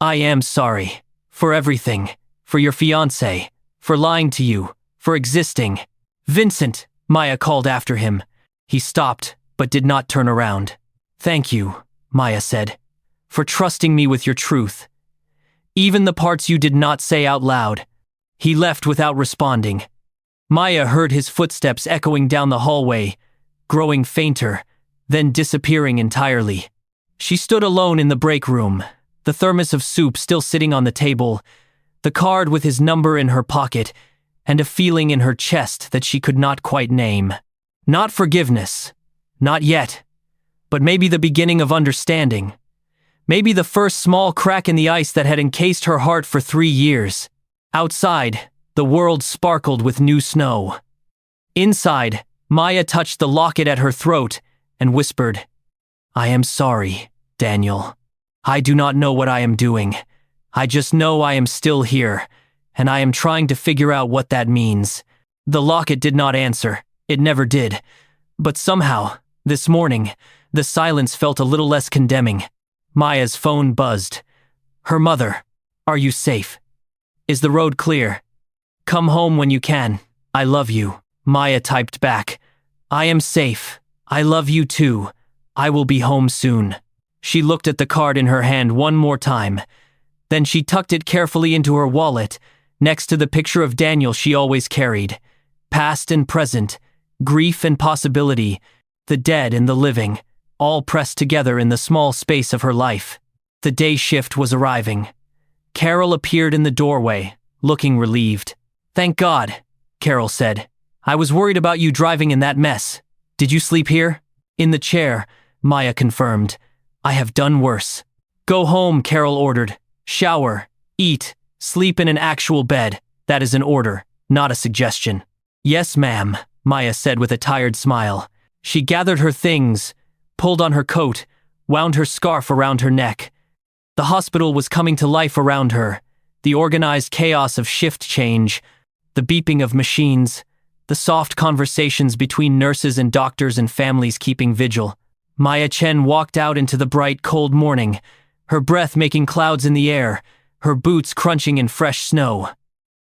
I am sorry. For everything. For your fiancé. For lying to you. For existing. Vincent, Maya called after him. He stopped, but did not turn around. Thank you, Maya said, for trusting me with your truth. Even the parts you did not say out loud. He left without responding. Maya heard his footsteps echoing down the hallway, growing fainter, then disappearing entirely. She stood alone in the break room, the thermos of soup still sitting on the table, the card with his number in her pocket, and a feeling in her chest that she could not quite name. Not forgiveness. Not yet. But maybe the beginning of understanding. Maybe the first small crack in the ice that had encased her heart for 3 years. Outside, the world sparkled with new snow. Inside, Maya touched the locket at her throat and whispered, I am sorry, Daniel. I do not know what I am doing. I just know I am still here, and I am trying to figure out what that means. The locket did not answer. It never did. But somehow, this morning, the silence felt a little less condemning. Maya's phone buzzed. Her mother. Are you safe? Is the road clear? Come home when you can. I love you. Maya typed back. I am safe. I love you too. I will be home soon. She looked at the card in her hand one more time. Then she tucked it carefully into her wallet, next to the picture of Daniel she always carried. Past and present, grief and possibility, the dead and the living, all pressed together in the small space of her life. The day shift was arriving. Carol appeared in the doorway, looking relieved. Thank God, Carol said. I was worried about you driving in that mess. Did you sleep here? In the chair, Maya confirmed. I have done worse. Go home, Carol ordered. Shower, eat, sleep in an actual bed. That is an order, not a suggestion. Yes, ma'am, Maya said with a tired smile. She gathered her things, pulled on her coat, wound her scarf around her neck. The hospital was coming to life around her, the organized chaos of shift change, the beeping of machines, the soft conversations between nurses and doctors and families keeping vigil. Maya Chen walked out into the bright, cold morning, her breath making clouds in the air, her boots crunching in fresh snow.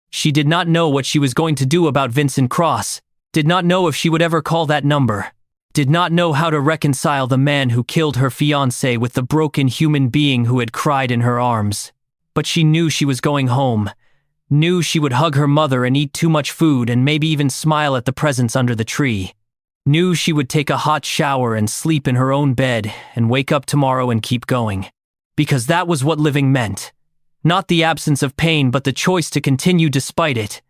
She did not know what she was going to do about Vincent Cross, did not know if she would ever call that number, did not know how to reconcile the man who killed her fiancé with the broken human being who had cried in her arms. But she knew she was going home, knew she would hug her mother and eat too much food and maybe even smile at the presents under the tree. Knew she would take a hot shower and sleep in her own bed and wake up tomorrow and keep going. Because that was what living meant. Not the absence of pain, but the choice to continue despite it.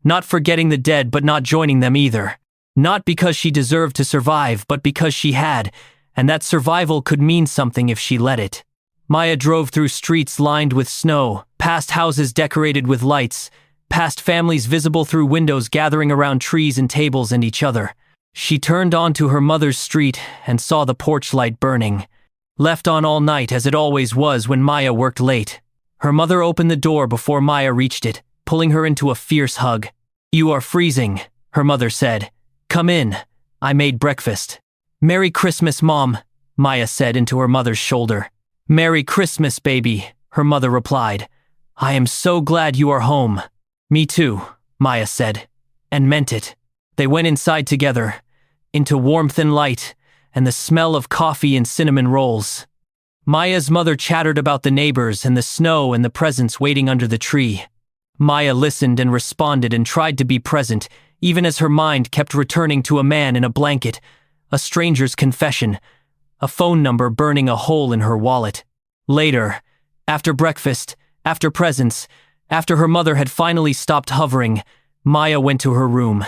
Not forgetting the dead, but not joining them either. Not because she deserved to survive, but because she had, and that survival could mean something if she let it. Maya drove through streets lined with snow, past houses decorated with lights, past families visible through windows gathering around trees and tables and each other. She turned onto her mother's street and saw the porch light burning. Left on all night as it always was when Maya worked late. Her mother opened the door before Maya reached it, pulling her into a fierce hug. You are freezing, her mother said. Come in. I made breakfast. Merry Christmas, Mom, Maya said into her mother's shoulder. Merry Christmas, baby, her mother replied. I am so glad you are home. Me too, Maya said, and meant it. They went inside together, into warmth and light, and the smell of coffee and cinnamon rolls. Maya's mother chattered about the neighbors and the snow and the presents waiting under the tree. Maya listened and responded and tried to be present, even as her mind kept returning to a man in a blanket, a stranger's confession, a phone number burning a hole in her wallet. Later, after breakfast, after presents, after her mother had finally stopped hovering, Maya went to her room.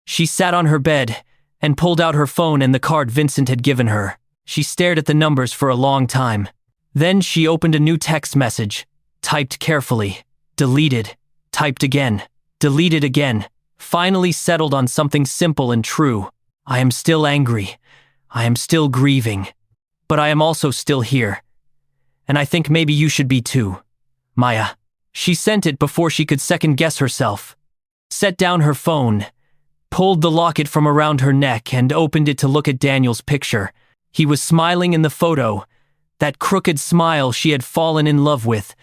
She sat on her bed and pulled out her phone and the card Vincent had given her. She stared at the numbers for a long time. Then she opened a new text message, typed carefully, deleted, typed again, deleted again, finally settled on something simple and true. I am still angry. I am still grieving. But I am also still here. And I think maybe you should be too. Maya. She sent it before she could second guess herself. Set down her phone, pulled the locket from around her neck and opened it to look at Daniel's picture. He was smiling in the photo, that crooked smile she had fallen in love with,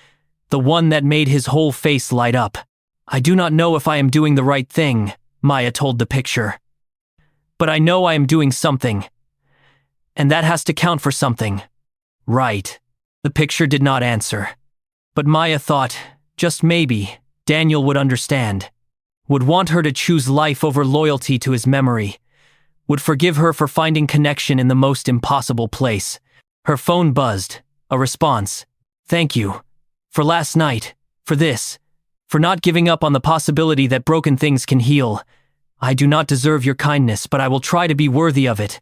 the one that made his whole face light up. "I do not know if I am doing the right thing," Maya told the picture. "But I know I am doing something. And that has to count for something. Right." The picture did not answer. But Maya thought, just maybe, Daniel would understand. Would want her to choose life over loyalty to his memory. Would forgive her for finding connection in the most impossible place. Her phone buzzed. A response. "Thank you. For last night. For this. For not giving up on the possibility that broken things can heal. I do not deserve your kindness, but I will try to be worthy of it.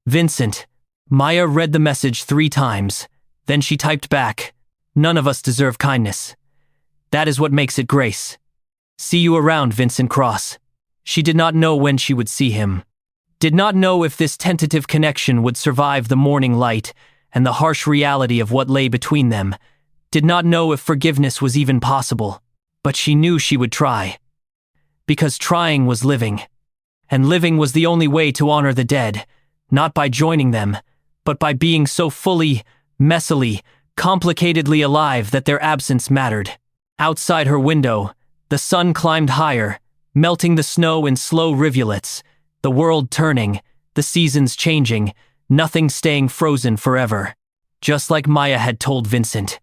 Vincent." Maya read the message 3 times. Then she typed back, "None of us deserve kindness. That is what makes it grace. See you around, Vincent Cross." She did not know when she would see him. Did not know if this tentative connection would survive the morning light and the harsh reality of what lay between them. Did not know if forgiveness was even possible. But she knew she would try. Because trying was living. And living was the only way to honor the dead, not by joining them, but by being so fully, messily, complicatedly alive that their absence mattered. Outside her window, the sun climbed higher, melting the snow in slow rivulets, the world turning, the seasons changing, nothing staying frozen forever. Just like Maya had told Vincent.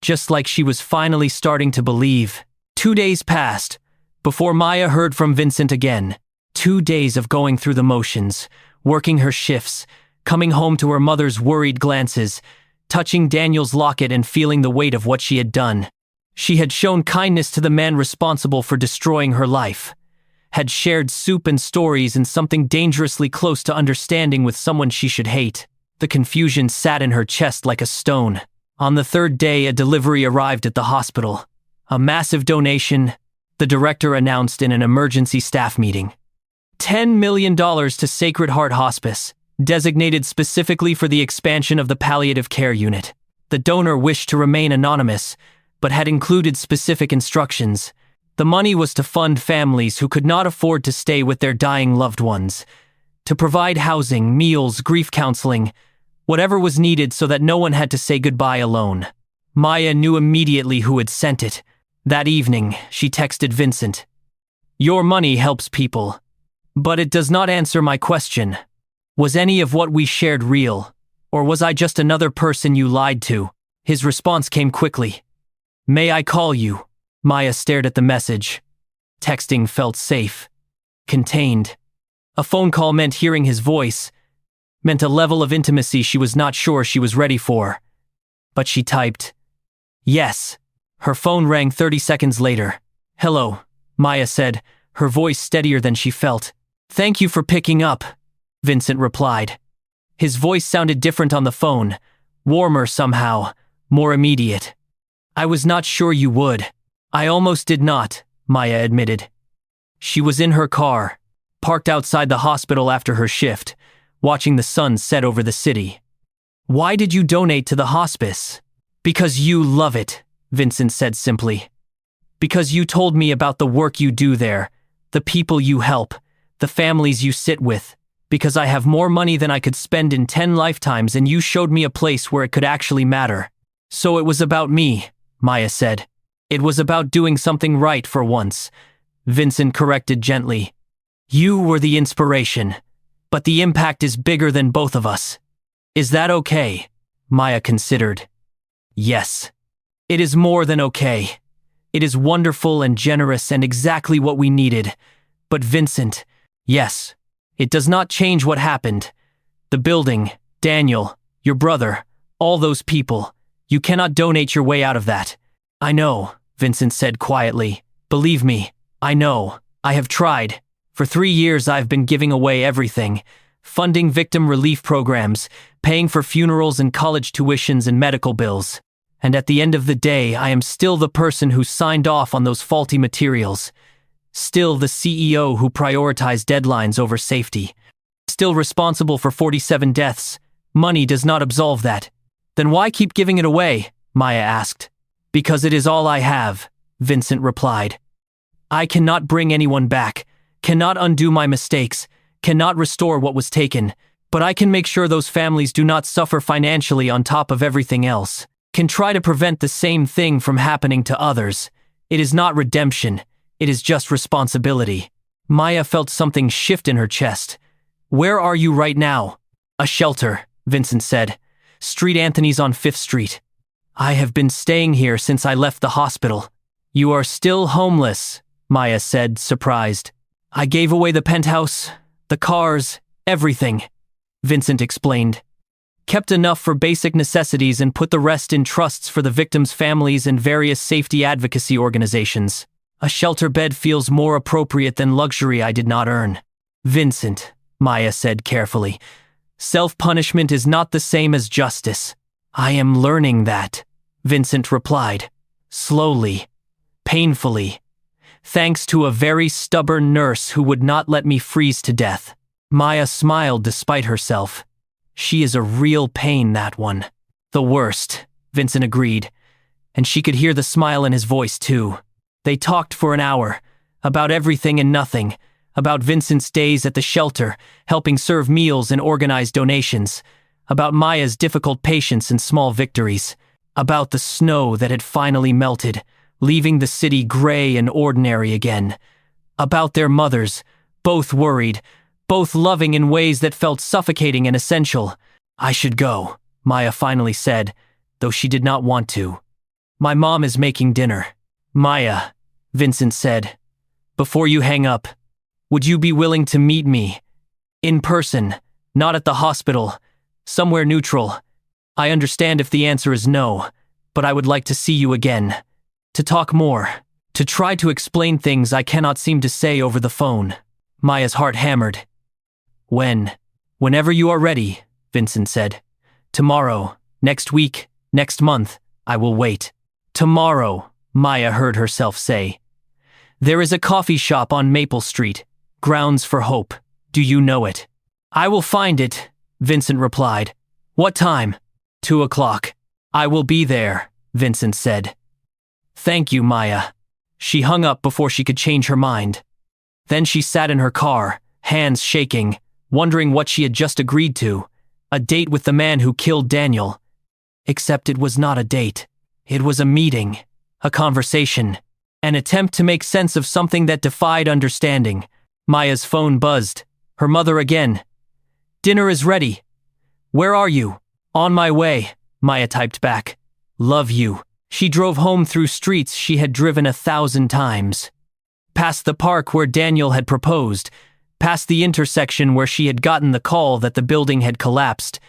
Just like she was finally starting to believe. 2 days passed before Maya heard from Vincent again. 2 days of going through the motions, working her shifts, coming home to her mother's worried glances, touching Daniel's locket and feeling the weight of what she had done. She had shown kindness to the man responsible for destroying her life. Had shared soup and stories and something dangerously close to understanding with someone she should hate. The confusion sat in her chest like a stone. On the 3rd day, a delivery arrived at the hospital. A massive donation, the director announced in an emergency staff meeting. $10 million to Sacred Heart Hospice, designated specifically for the expansion of the palliative care unit. The donor wished to remain anonymous, but had included specific instructions. The money was to fund families who could not afford to stay with their dying loved ones, to provide housing, meals, grief counseling, whatever was needed so that no one had to say goodbye alone. Maya knew immediately who had sent it. That evening, she texted Vincent. "Your money helps people. But it does not answer my question. Was any of what we shared real? Or was I just another person you lied to?" His response came quickly. "May I call you?" Maya stared at the message. Texting felt safe. Contained. A phone call meant hearing his voice. Meant a level of intimacy she was not sure she was ready for. But she typed, "Yes." Her phone rang 30 seconds later. "Hello," Maya said, her voice steadier than she felt. "Thank you for picking up," Vincent replied. His voice sounded different on the phone, warmer somehow, more immediate. "I was not sure you would." "I almost did not," Maya admitted. She was in her car, parked outside the hospital after her shift, watching the sun set over the city. "Why did you donate to the hospice?" "Because you love it," Vincent said simply. "Because you told me about the work you do there, the people you help, the families you sit with. Because I have more money than I could spend in 10 lifetimes and you showed me a place where it could actually matter. So it was about me," Maya said. "It was about doing something right for once," Vincent corrected gently. "You were the inspiration, but the impact is bigger than both of us. Is that okay?" Maya considered. "Yes. It is more than okay. It is wonderful and generous and exactly what we needed. But Vincent, yes, it does not change what happened. The building, Daniel, your brother, all those people. You cannot donate your way out of that." "I know," Vincent said quietly. "Believe me, I know. I have tried. For 3 years I've been giving away everything. Funding victim relief programs, paying for funerals and college tuitions and medical bills. And at the end of the day, I am still the person who signed off on those faulty materials. Still the CEO who prioritized deadlines over safety. Still responsible for 47 deaths. Money does not absolve that." "Then why keep giving it away?" Maya asked. "Because it is all I have," Vincent replied. "I cannot bring anyone back, cannot undo my mistakes, cannot restore what was taken, but I can make sure those families do not suffer financially on top of everything else, can try to prevent the same thing from happening to others. It is not redemption, it is just responsibility. Maya felt something shift in her chest. Where are you right now? A shelter, Vincent said. Street Anthony's on 5th Street. I have been staying here since I left the hospital. You are still homeless, Maya said, surprised. I gave away the penthouse, the cars, everything, Vincent explained. Kept enough for basic necessities and put the rest in trusts for the victims' families and various safety advocacy organizations. A shelter bed feels more appropriate than luxury I did not earn. Vincent, Maya said carefully, self-punishment is not the same as justice. I am learning that, Vincent replied, slowly, painfully, thanks to a very stubborn nurse who would not let me freeze to death. Maya smiled despite herself. She is a real pain, that one. The worst, Vincent agreed, and she could hear the smile in his voice too. They talked for an hour, about everything and nothing, about Vincent's days at the shelter, helping serve meals and organize donations, about Maya's difficult patience and small victories, about the snow that had finally melted, leaving the city gray and ordinary again, about their mothers, both worried, both loving in ways that felt suffocating and essential. I should go, Maya finally said, though she did not want to. My mom is making dinner. Maya, Vincent said, before you hang up, would you be willing to meet me? In person, not at the hospital, somewhere neutral. I understand if the answer is no, but I would like to see you again. To talk more, to try to explain things I cannot seem to say over the phone. Maya's heart hammered. Whenever you are ready, Vincent said. Tomorrow, next week, next month, I will wait. Tomorrow, Maya heard herself say. There is a coffee shop on Maple Street, Grounds for Hope. Do you know it? I will find it, Vincent replied. What time? 2 o'clock. I will be there, Vincent said. Thank you, Maya. She hung up before she could change her mind. Then she sat in her car, hands shaking, wondering what she had just agreed to. A date with the man who killed Daniel. Except it was not a date. It was a meeting, a conversation, an attempt to make sense of something that defied understanding. Maya's phone buzzed. Her mother again. Dinner is ready. Where are you? On my way, Maya typed back. Love you. She drove home through streets she had driven 1,000 times. Past the park where Daniel had proposed, past the intersection where she had gotten the call that the building had collapsed,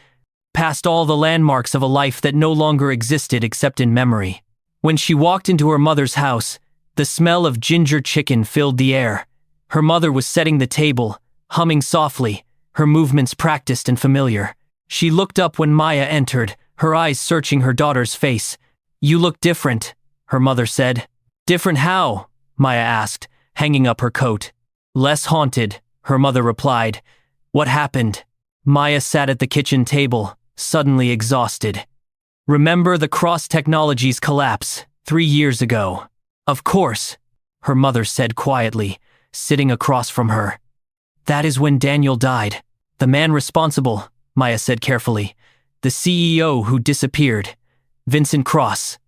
past all the landmarks of a life that no longer existed except in memory. When she walked into her mother's house, the smell of ginger chicken filled the air. Her mother was setting the table, humming softly, her movements practiced and familiar. She looked up when Maya entered, her eyes searching her daughter's face. You look different, her mother said. Different how? Maya asked, hanging up her coat. Less haunted, her mother replied. What happened? Maya sat at the kitchen table, suddenly exhausted. Remember the Cross Technologies collapse 3 years ago? Of course, her mother said quietly, sitting across from her. That is when Daniel died. The man responsible, Maya said carefully. The CEO who disappeared. Vincent Cross.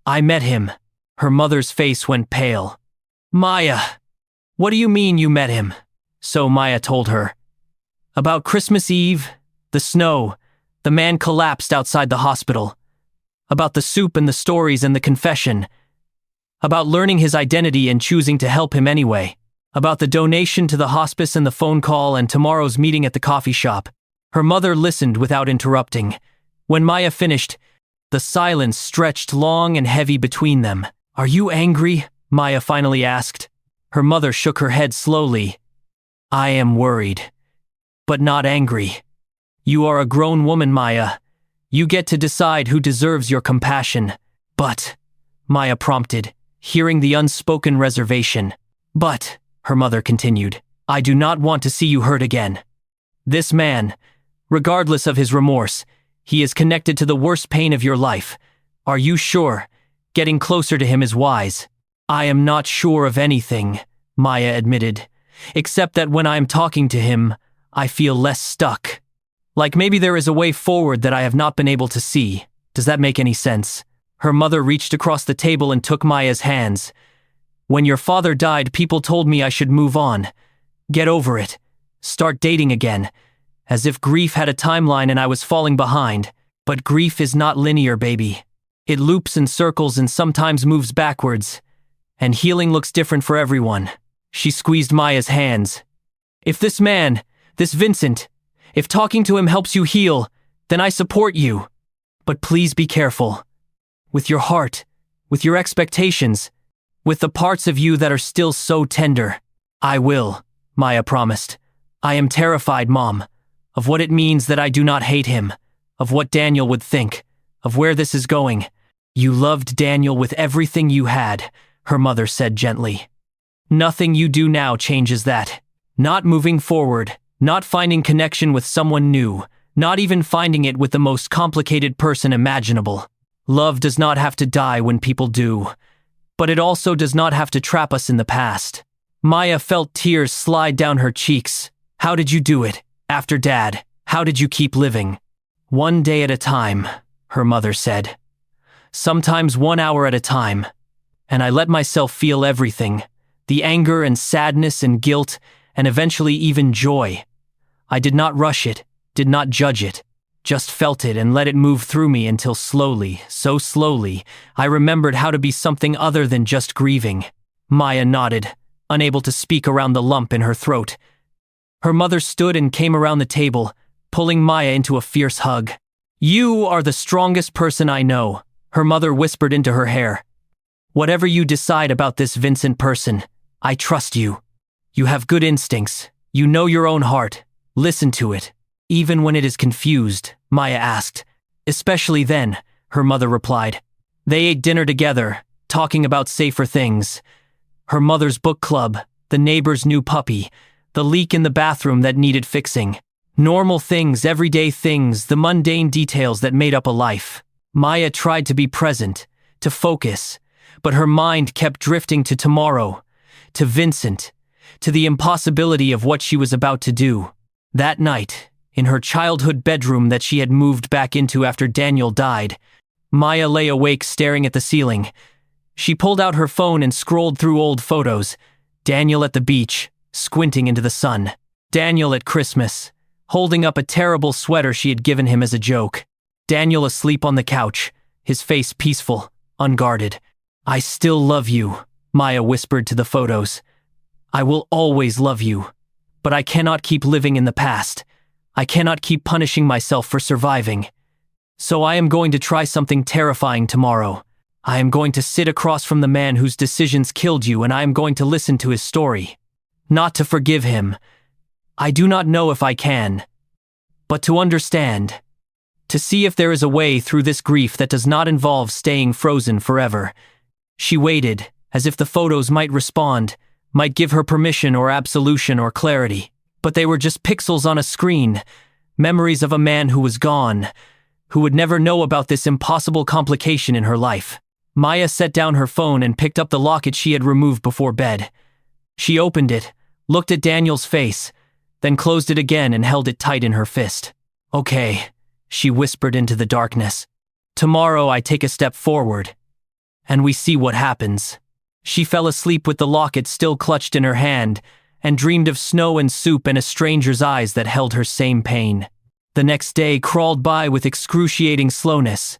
I met him. Her mother's face went pale. Maya, what do you mean you met him? So Maya told her. About Christmas Eve, the snow, the man collapsed outside the hospital. About the soup and the stories and the confession. About learning his identity and choosing to help him anyway. About the donation to the hospice and the phone call and tomorrow's meeting at the coffee shop. Her mother listened without interrupting. When Maya finished, the silence stretched long and heavy between them. Are you angry? Maya finally asked. Her mother shook her head slowly. I am worried, but not angry. You are a grown woman, Maya. You get to decide who deserves your compassion. But, Maya prompted, hearing the unspoken reservation. But, her mother continued, I do not want to see you hurt again. This man, regardless of his remorse, he is connected to the worst pain of your life. Are you sure? Getting closer to him is wise. I am not sure of anything, Maya admitted. except that when I am talking to him, I feel less stuck. Like maybe there is a way forward that I have not been able to see. Does that make any sense? Her mother reached across the table and took Maya's hands. When your father died, people told me I should move on. Get over it. Start dating again. As if grief had a timeline and I was falling behind. But grief is not linear, baby. It loops in circles and sometimes moves backwards. And healing looks different for everyone. She squeezed Maya's hands. If this man, this Vincent, if talking to him helps you heal, then I support you. But please be careful. With your heart, with your expectations, with the parts of you that are still so tender. I will, Maya promised. I am terrified, Mom, of what it means that I do not hate him, of what Daniel would think, of where this is going. You loved Daniel with everything you had, her mother said gently. Nothing you do now changes that. Not moving forward, not finding connection with someone new, not even finding it with the most complicated person imaginable. Love does not have to die when people do, but it also does not have to trap us in the past. Maya felt tears slide down her cheeks. How did you do it? After Dad, how did you keep living? 1 day at a time, her mother said. Sometimes 1 hour at a time. And I let myself feel everything, the anger and sadness and guilt, and eventually even joy. I did not rush it, did not judge it, just felt it and let it move through me until slowly, so slowly, I remembered how to be something other than just grieving. Maya nodded, unable to speak around the lump in her throat. Her mother stood and came around the table, pulling Maya into a fierce hug. You are the strongest person I know, her mother whispered into her hair. Whatever you decide about this Vincent person, I trust you. You have good instincts. You know your own heart. Listen to it. Even when it is confused, Maya asked. Especially then, her mother replied. They ate dinner together, talking about safer things. Her mother's book club, the neighbor's new puppy, the leak in the bathroom that needed fixing. Normal things, everyday things, the mundane details that made up a life. Maya tried to be present, to focus, but her mind kept drifting to tomorrow, to Vincent, to the impossibility of what she was about to do. That night, in her childhood bedroom that she had moved back into after Daniel died, Maya lay awake staring at the ceiling. She pulled out her phone and scrolled through old photos. Daniel at the beach, squinting into the sun. Daniel at Christmas, holding up a terrible sweater she had given him as a joke. Daniel asleep on the couch, his face peaceful, unguarded. I still love you, Maya whispered to the photos. I will always love you. But I cannot keep living in the past. I cannot keep punishing myself for surviving. So I am going to try something terrifying tomorrow. I am going to sit across from the man whose decisions killed you and I am going to listen to his story. Not to forgive him. I do not know if I can. But to understand. To see if there is a way through this grief that does not involve staying frozen forever. She waited, as if the photos might respond, might give her permission or absolution or clarity. But they were just pixels on a screen, memories of a man who was gone, who would never know about this impossible complication in her life. Maya set down her phone and picked up the locket she had removed before bed. She opened it, looked at Daniel's face, then closed it again and held it tight in her fist. Okay, she whispered into the darkness. Tomorrow I take a step forward, and we see what happens. She fell asleep with the locket still clutched in her hand, and dreamed of snow and soup and a stranger's eyes that held her same pain. The next day crawled by with excruciating slowness.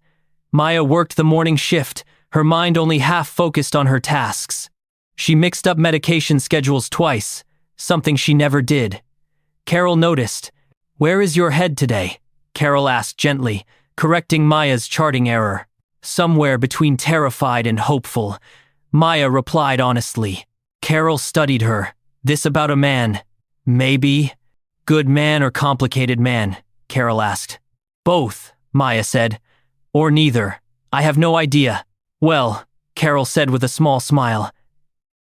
Maya worked the morning shift, her mind only half focused on her tasks. She mixed up medication schedules twice, something she never did. Carol noticed. Where is your head today? Carol asked gently, correcting Maya's charting error. Somewhere between terrified and hopeful. Maya replied honestly. Carol studied her. This about a man. Maybe. Good man or complicated man? Carol asked. Both, Maya said. Or neither. I have no idea. Well, Carol said with a small smile.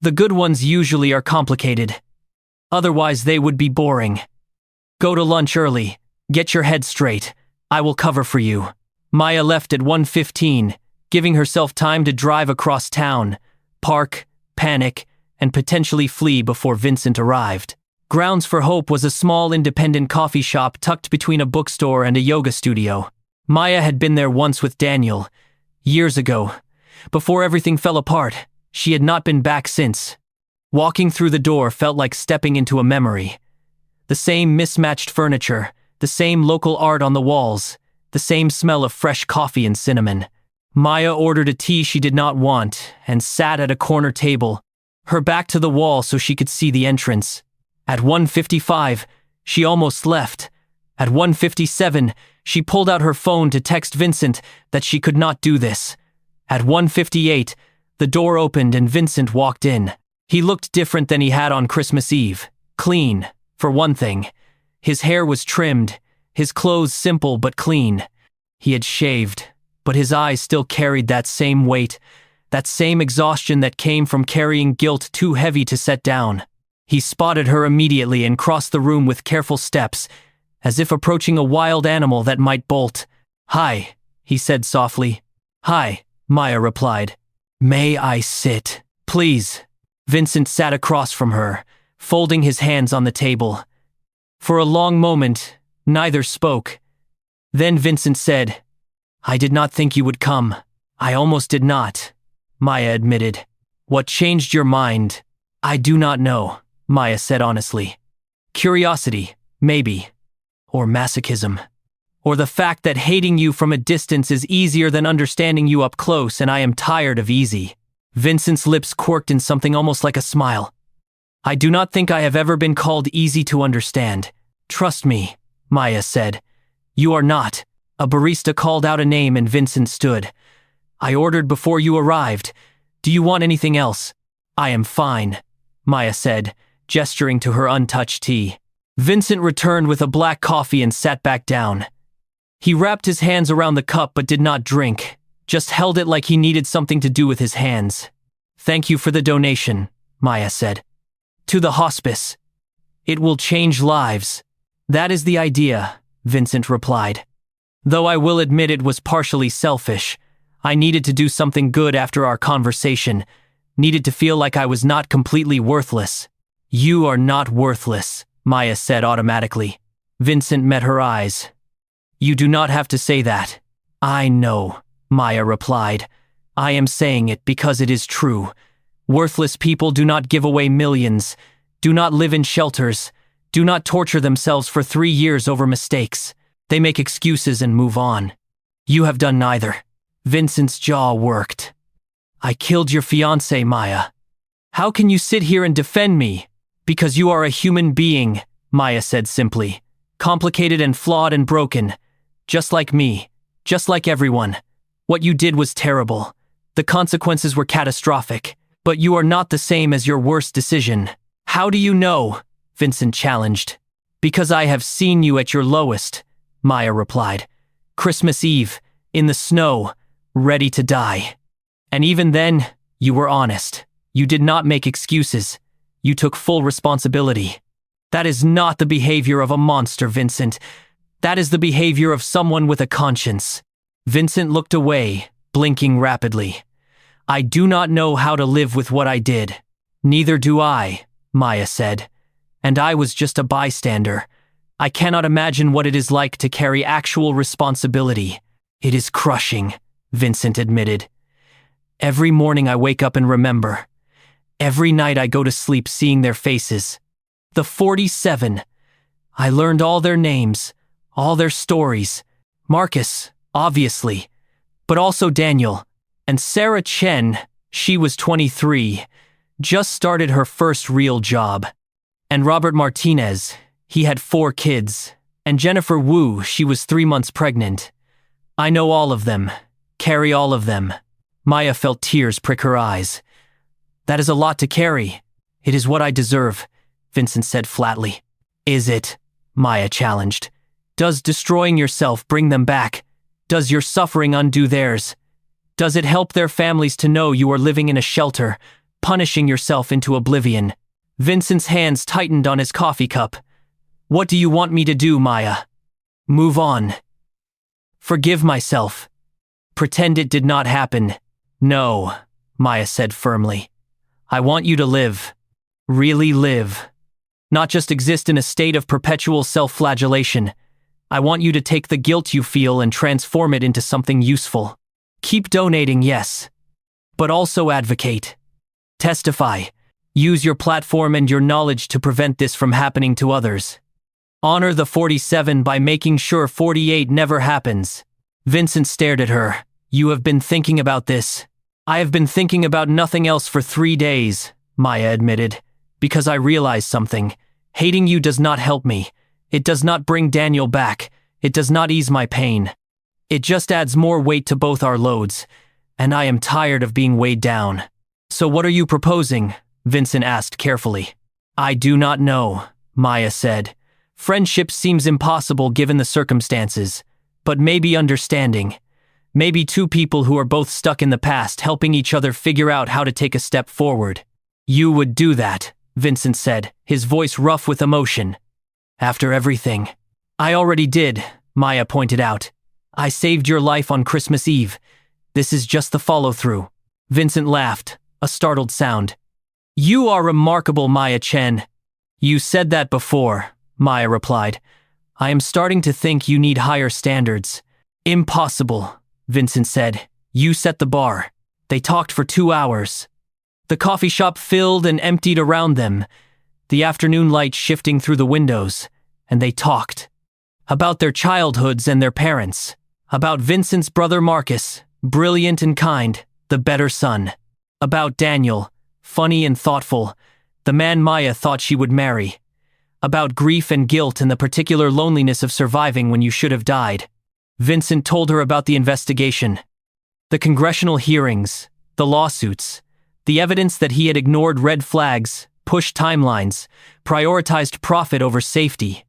The good ones usually are complicated. Otherwise they would be boring. Go to lunch early. Get your head straight. I will cover for you. Maya left at 1:15, giving herself time to drive across town, park, panic, and potentially flee before Vincent arrived. Grounds for Hope was a small independent coffee shop tucked between a bookstore and a yoga studio. Maya had been there once with Daniel, years ago. Before everything fell apart, she had not been back since. Walking through the door felt like stepping into a memory. The same mismatched furniture, the same local art on the walls, the same smell of fresh coffee and cinnamon. Maya ordered a tea she did not want and sat at a corner table, her back to the wall so she could see the entrance. At 1:55, she almost left. At 1:57, she pulled out her phone to text Vincent that she could not do this. At 1:58, the door opened and Vincent walked in. He looked different than he had on Christmas Eve. Clean, for one thing. His hair was trimmed, his clothes simple but clean. He had shaved, but his eyes still carried that same weight, that same exhaustion that came from carrying guilt too heavy to set down. He spotted her immediately and crossed the room with careful steps, as if approaching a wild animal that might bolt. "Hi," he said softly. "Hi," Maya replied. "May I sit, please?" Vincent sat across from her, folding his hands on the table. For a long moment, neither spoke. Then Vincent said, "I did not think you would come. I almost did not," Maya admitted. "What changed your mind?" "I do not know," Maya said honestly. "Curiosity, maybe. Or masochism. Or the fact that hating you from a distance is easier than understanding you up close, and I am tired of easy." Vincent's lips quirked in something almost like a smile. "I do not think I have ever been called easy to understand. Trust me," Maya said. "You are not." A barista called out a name and Vincent stood. "I ordered before you arrived. Do you want anything else?" "I am fine," Maya said, gesturing to her untouched tea. Vincent returned with a black coffee and sat back down. He wrapped his hands around the cup but did not drink, just held it like he needed something to do with his hands. "Thank you for the donation," Maya said. "To the hospice. It will change lives." "That is the idea," Vincent replied. "Though I will admit it was partially selfish. I needed to do something good after our conversation, needed to feel like I was not completely worthless." "You are not worthless," Maya said automatically. Vincent met her eyes. "You do not have to say that." "I know," Maya replied. "I am saying it because it is true. Worthless people do not give away millions, do not live in shelters, do not torture themselves for 3 years over mistakes. They make excuses and move on. You have done neither." Vincent's jaw worked. "I killed your fiancé, Maya. How can you sit here and defend me?" "Because you are a human being," Maya said simply. "Complicated and flawed and broken. Just like me. Just like everyone. What you did was terrible. The consequences were catastrophic. But you are not the same as your worst decision." "How do you know?" Vincent challenged. "Because I have seen you at your lowest," Maya replied. "Christmas Eve, in the snow, ready to die. And even then, you were honest. You did not make excuses. You took full responsibility. That is not the behavior of a monster, Vincent. That is the behavior of someone with a conscience." Vincent looked away, blinking rapidly. "I do not know how to live with what I did." "Neither do I," Maya said. "And I was just a bystander. I cannot imagine what it is like to carry actual responsibility." "It is crushing," Vincent admitted. "Every morning I wake up and remember. Every night I go to sleep seeing their faces. The 47. I learned all their names, all their stories. Marcus, obviously, but also Daniel. And Sarah Chen, she was 23, just started her first real job. And Robert Martinez, he had 4 kids. And Jennifer Wu, she was 3 months pregnant. I know all of them, carry all of them." Maya felt tears prick her eyes. "That is a lot to carry." "It is what I deserve," Vincent said flatly. "Is it?" Maya challenged. "Does destroying yourself bring them back? Does your suffering undo theirs? Does it help their families to know you are living in a shelter, punishing yourself into oblivion?" Vincent's hands tightened on his coffee cup. "What do you want me to do, Maya?" "Move on. Forgive myself. Pretend it did not happen." "No," Maya said firmly. I want you to live. Really live. Not just exist in a state of perpetual self-flagellation. I want you to take the guilt you feel and transform it into something useful. Keep donating, yes. But also advocate. Testify. Use your platform and your knowledge to prevent this from happening to others. Honor the 47 by making sure 48 never happens. Vincent stared at her. You have been thinking about this. I have been thinking about nothing else for 3 days, Maya admitted, because I realized something. Hating you does not help me. It does not bring Daniel back. It does not ease my pain. It just adds more weight to both our loads, and I am tired of being weighed down. So what are you proposing? Vincent asked carefully. I do not know, Maya said. Friendship seems impossible given the circumstances, but maybe understanding. Maybe two people who are both stuck in the past helping each other figure out how to take a step forward. You would do that, Vincent said, his voice rough with emotion. After everything. I already did, Maya pointed out. I saved your life on Christmas Eve. This is just the follow-through. Vincent laughed, a startled sound. You are remarkable, Maya Chen. You said that before, Maya replied. I am starting to think you need higher standards. Impossible, Vincent said. You set the bar. They talked for 2 hours. The coffee shop filled and emptied around them, the afternoon light shifting through the windows, and they talked. About their childhoods and their parents. About Vincent's brother Marcus, brilliant and kind, the better son. About Daniel, funny and thoughtful, the man Maya thought she would marry. About grief and guilt and the particular loneliness of surviving when you should have died. Vincent told her about the investigation. The congressional hearings, the lawsuits, the evidence that he had ignored red flags, pushed timelines, prioritized profit over safety.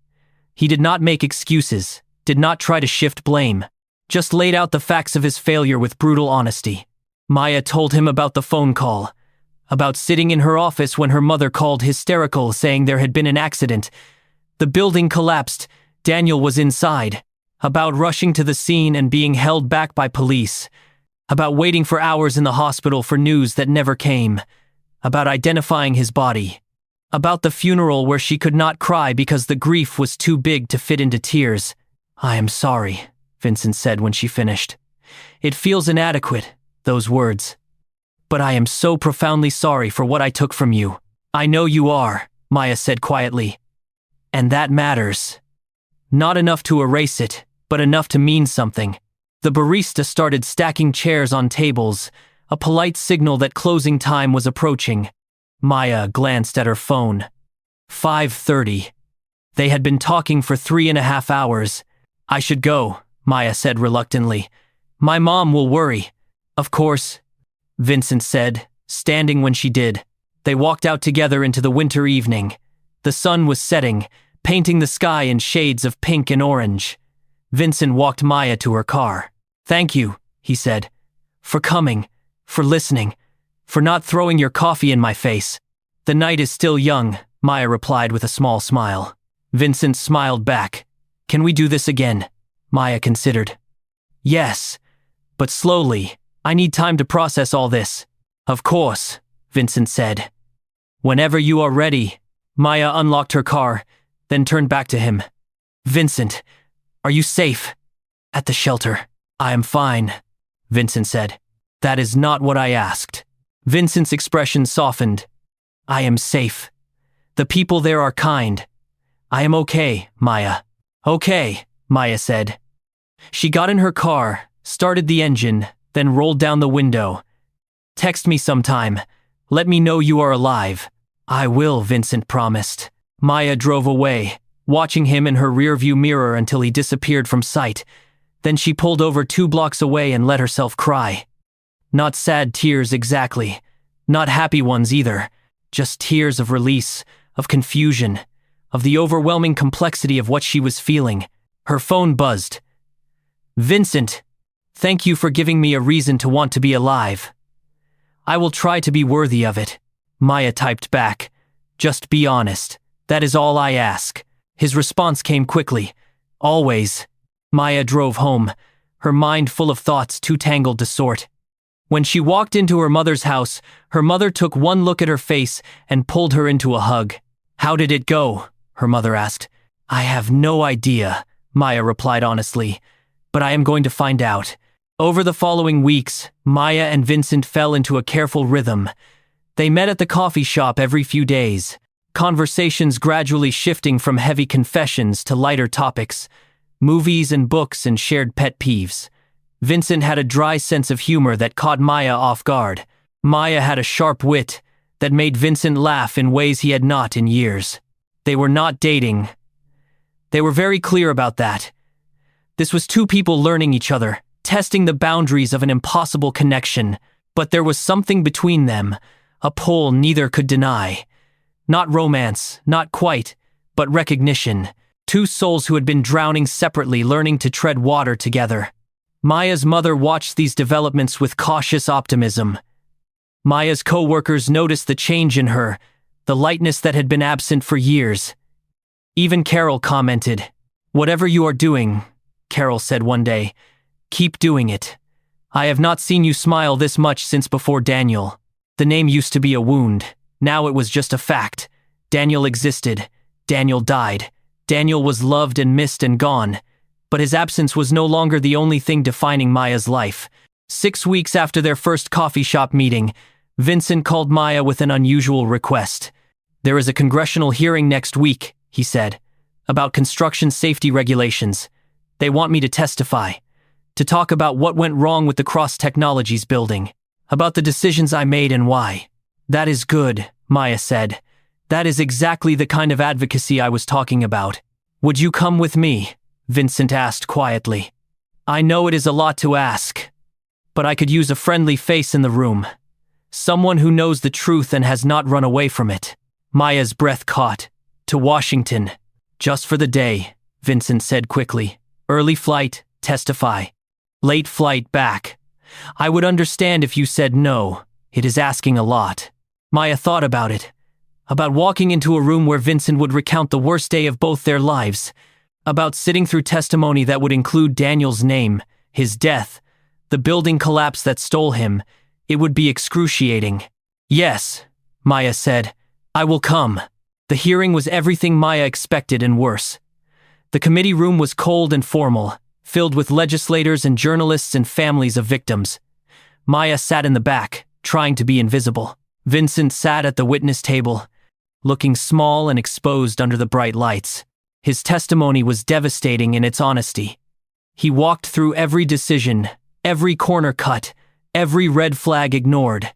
He did not make excuses, did not try to shift blame, just laid out the facts of his failure with brutal honesty. Maya told him about the phone call, about sitting in her office when her mother called hysterical saying there had been an accident. The building collapsed, Daniel was inside, about rushing to the scene and being held back by police, about waiting for hours in the hospital for news that never came, about identifying his body, about the funeral where she could not cry because the grief was too big to fit into tears. I am sorry, Vincent said when she finished. It feels inadequate, those words. But I am so profoundly sorry for what I took from you. I know you are, Maya said quietly. And that matters. Not enough to erase it, but enough to mean something. The barista started stacking chairs on tables, a polite signal that closing time was approaching. Maya glanced at her phone. 5:30. They had been talking for 3.5 hours. I should go, Maya said reluctantly. My mom will worry. Of course, Vincent said, standing when she did. They walked out together into the winter evening. The sun was setting, painting the sky in shades of pink and orange. Vincent walked Maya to her car. Thank you, he said, for coming, for listening, for not throwing your coffee in my face. The night is still young, Maya replied with a small smile. Vincent smiled back. Can we do this again? Maya considered. Yes, but slowly. I need time to process all this. Of course, Vincent said. Whenever you are ready. Maya unlocked her car, then turned back to him. Vincent, are you safe? At the shelter. I am fine, Vincent said. That is not what I asked. Vincent's expression softened. I am safe. The people there are kind. I am okay, Maya. Okay, Maya said. She got in her car, started the engine, then rolled down the window. Text me sometime. Let me know you are alive. I will, Vincent promised. Maya drove away, watching him in her rearview mirror until he disappeared from sight. Then she pulled over 2 blocks away and let herself cry. Not sad tears exactly. Not happy ones either. Just tears of release, of confusion, of the overwhelming complexity of what she was feeling. Her phone buzzed. Vincent, thank you for giving me a reason to want to be alive. I will try to be worthy of it. Maya typed back. Just be honest. That is all I ask. His response came quickly. Always. Maya drove home, her mind full of thoughts too tangled to sort. When she walked into her mother's house, her mother took one look at her face and pulled her into a hug. "How did it go?" her mother asked. "I have no idea," Maya replied honestly, "but I am going to find out." Over the following weeks, Maya and Vincent fell into a careful rhythm. They met at the coffee shop every few days, conversations gradually shifting from heavy confessions to lighter topics, movies and books and shared pet peeves. Vincent had a dry sense of humor that caught Maya off guard. Maya had a sharp wit that made Vincent laugh in ways he had not in years. They were not dating. They were very clear about that. This was two people learning each other, testing the boundaries of an impossible connection, but there was something between them, a pull neither could deny. Not romance, not quite, but recognition. Two souls who had been drowning separately, learning to tread water together. Maya's mother watched these developments with cautious optimism. Maya's co-workers noticed the change in her, the lightness that had been absent for years. Even Carol commented. "Whatever you are doing," Carol said one day, "keep doing it. I have not seen you smile this much since before Daniel." The name used to be a wound. Now it was just a fact. Daniel existed. Daniel died. Daniel was loved and missed and gone. But his absence was no longer the only thing defining Maya's life. 6 weeks after their first coffee shop meeting, Vincent called Maya with an unusual request. "There is a congressional hearing next week," he said, "about construction safety regulations. They want me to testify, to talk about what went wrong with the Cross Technologies building, about the decisions I made and why." "That is good," Maya said. "That is exactly the kind of advocacy I was talking about." "Would you come with me?" Vincent asked quietly. "I know it is a lot to ask, but I could use a friendly face in the room. Someone who knows the truth and has not run away from it." Maya's breath caught. "To Washington. Just for the day," Vincent said quickly. "Early flight, testify. Late flight back. I would understand if you said no. It is asking a lot." Maya thought about it. About walking into a room where Vincent would recount the worst day of both their lives. About sitting through testimony that would include Daniel's name, his death, the building collapse that stole him. It would be excruciating. "Yes," Maya said, "I will come." The hearing was everything Maya expected and worse. The committee room was cold and formal, filled with legislators and journalists and families of victims. Maya sat in the back, trying to be invisible. Vincent sat at the witness table, looking small and exposed under the bright lights. His testimony was devastating in its honesty. He walked through every decision, every corner cut, every red flag ignored.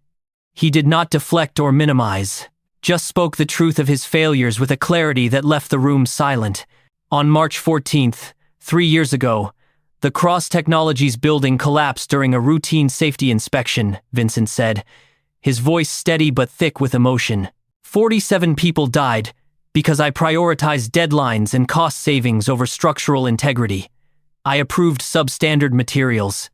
He did not deflect or minimize, just spoke the truth of his failures with a clarity that left the room silent. On March 14th, 3 years ago, the Cross Technologies building collapsed during a routine safety inspection, Vincent said, his voice steady but thick with emotion. 47 people died because I prioritized deadlines and cost savings over structural integrity. I approved substandard materials.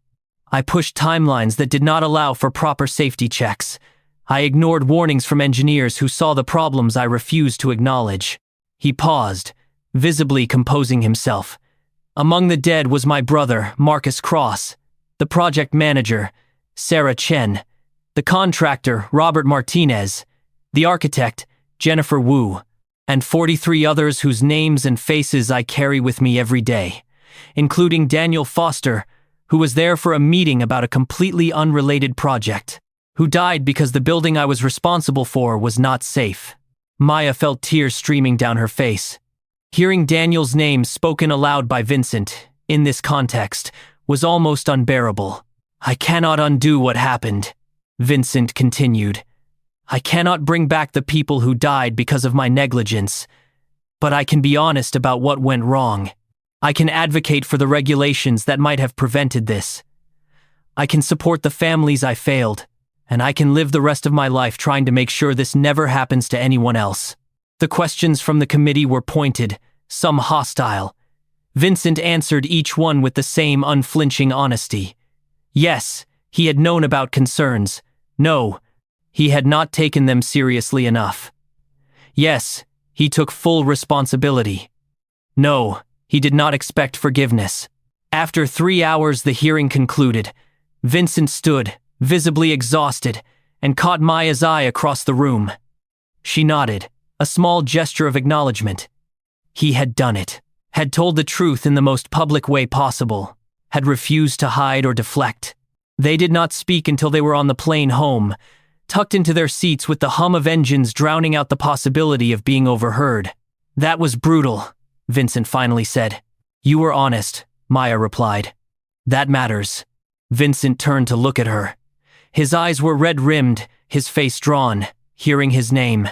I pushed timelines that did not allow for proper safety checks. I ignored warnings from engineers who saw the problems I refused to acknowledge. He paused, visibly composing himself. Among the dead was my brother, Marcus Cross, the project manager, Sarah Chen, the contractor, Robert Martinez, the architect, Jennifer Wu, and 43 others whose names and faces I carry with me every day, including Daniel Foster, who was there for a meeting about a completely unrelated project, who died because the building I was responsible for was not safe. Maya felt tears streaming down her face. Hearing Daniel's name spoken aloud by Vincent, in this context, was almost unbearable. "I cannot undo what happened," Vincent continued. "I cannot bring back the people who died because of my negligence, but I can be honest about what went wrong. I can advocate for the regulations that might have prevented this. I can support the families I failed, and I can live the rest of my life trying to make sure this never happens to anyone else." The questions from the committee were pointed, some hostile. Vincent answered each one with the same unflinching honesty. Yes, he had known about concerns. No, he had not taken them seriously enough. Yes, he took full responsibility. No, he did not expect forgiveness. After 3 hours, the hearing concluded. Vincent stood, visibly exhausted, and caught Maya's eye across the room. She nodded, a small gesture of acknowledgement. He had done it, had told the truth in the most public way possible, had refused to hide or deflect. They did not speak until they were on the plane home, tucked into their seats with the hum of engines drowning out the possibility of being overheard. "That was brutal," Vincent finally said. "You were honest," Maya replied. "That matters." Vincent turned to look at her. His eyes were red-rimmed, his face drawn, hearing his name.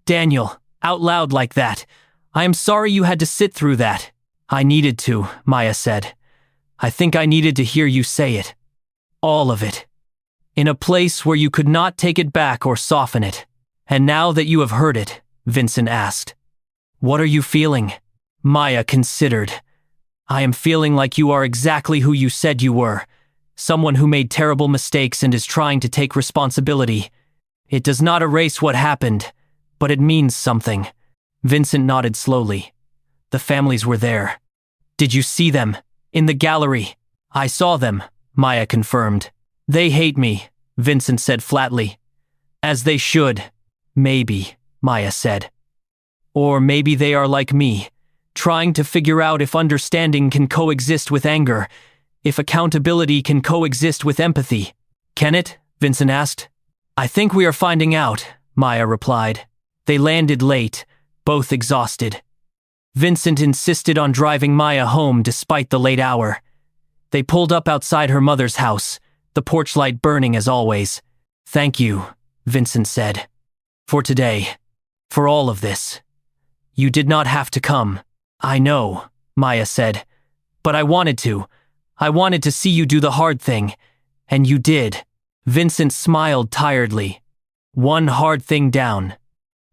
"Daniel, out loud like that. I am sorry you had to sit through that." "I needed to," Maya said. "I think I needed to hear you say it. All of it. In a place where you could not take it back or soften it. And now that you have heard it," Vincent asked, "what are you feeling?" Maya considered. "I am feeling like you are exactly who you said you were. Someone who made terrible mistakes and is trying to take responsibility. It does not erase what happened, but it means something." Vincent nodded slowly. "The families were there." "Did you see them? In the gallery?" "I saw them," Maya confirmed. "They hate me," Vincent said flatly. "As they should." "Maybe," Maya said. "Or maybe they are like me, trying to figure out if understanding can coexist with anger, if accountability can coexist with empathy." "Can it?" Vincent asked. "I think we are finding out," Maya replied. They landed late, both exhausted. Vincent insisted on driving Maya home despite the late hour. They pulled up outside her mother's house, the porch light burning as always. "Thank you," Vincent said. "For today. For all of this. You did not have to come." "I know," Maya said. "But I wanted to. I wanted to see you do the hard thing. And you did." Vincent smiled tiredly. One hard thing down.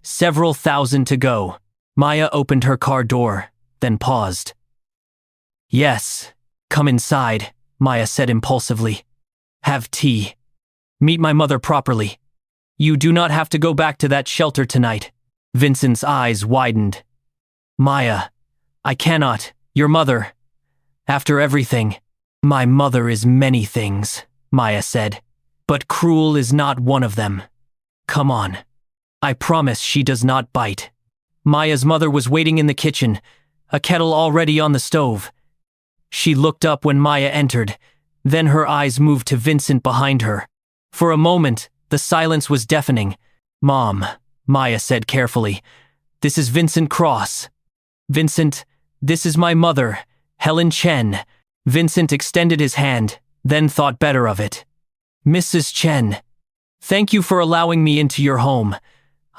Several thousand to go. Maya opened her car door, then paused. "Yes, come inside," Maya said impulsively. "Have tea. Meet my mother properly. You do not have to go back to that shelter tonight." Vincent's eyes widened. "Maya, I cannot. Your mother. After everything." "My mother is many things," Maya said. "But cruel is not one of them. Come on. I promise she does not bite." Maya's mother was waiting in the kitchen, a kettle already on the stove. She looked up when Maya entered, then her eyes moved to Vincent behind her. For a moment, the silence was deafening. "Mom," Maya said carefully, "this is Vincent Cross." "Vincent, this is my mother, Helen Chen." Vincent extended his hand, then thought better of it. "Mrs. Chen, thank you for allowing me into your home.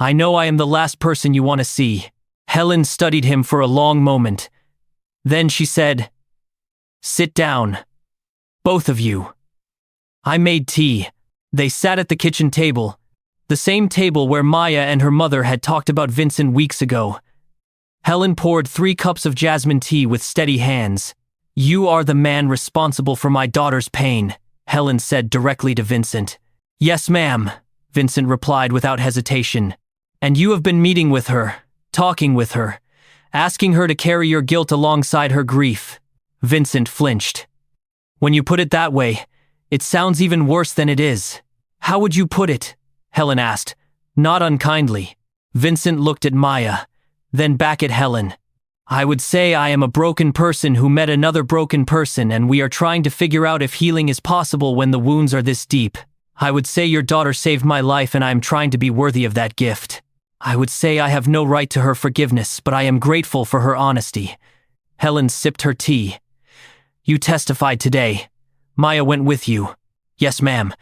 I know I am the last person you want to see." Helen studied him for a long moment. Then she said, "Sit down. Both of you." I made tea. They sat at the kitchen table, the same table where Maya and her mother had talked about Vincent weeks ago. Helen poured 3 cups of jasmine tea with steady hands. "You are the man responsible for my daughter's pain," Helen said directly to Vincent. "Yes, ma'am," Vincent replied without hesitation. "And you have been meeting with her, talking with her, asking her to carry your guilt alongside her grief." Vincent flinched. "When you put it that way, it sounds even worse than it is." "How would you put it?" Helen asked, not unkindly. Vincent looked at Maya, then back at Helen. "I would say I am a broken person who met another broken person, and we are trying to figure out if healing is possible when the wounds are this deep. I would say your daughter saved my life and I am trying to be worthy of that gift. I would say I have no right to her forgiveness, but I am grateful for her honesty." Helen sipped her tea. "You testified today. Maya went with you." "Yes, ma'am."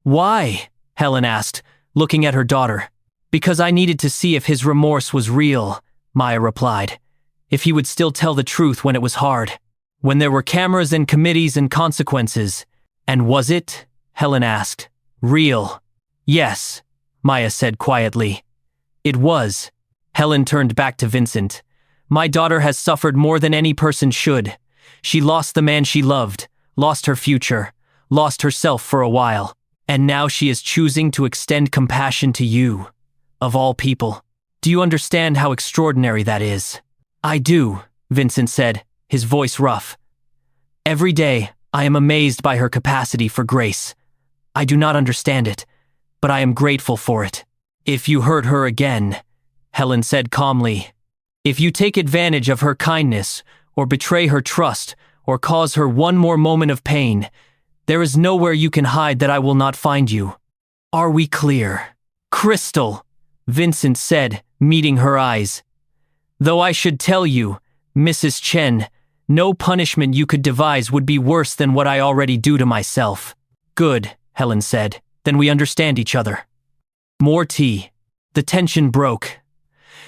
"Why?" Helen asked, looking at her daughter. "Because I needed to see if his remorse was real," Maya replied. "If he would still tell the truth when it was hard. When there were cameras and committees and consequences." "And was it?" Helen asked. "Real?" "Yes," Maya said quietly. "It was." Helen turned back to Vincent. "My daughter has suffered more than any person should. She lost the man she loved, lost her future, lost herself for a while. And now she is choosing to extend compassion to you, of all people. Do you understand how extraordinary that is?" "I do," Vincent said, his voice rough. "Every day, I am amazed by her capacity for grace. I do not understand it, but I am grateful for it. If you hurt her again, Helen said calmly, if you take advantage of her kindness, or betray her trust, or cause her one more moment of pain, there is nowhere you can hide that I will not find you. Are we clear? Crystal, Vincent said, meeting her eyes. Though I should tell you, Mrs. Chen, no punishment you could devise would be worse than what I already do to myself. Good, Helen said, then we understand each other. More tea. The tension broke.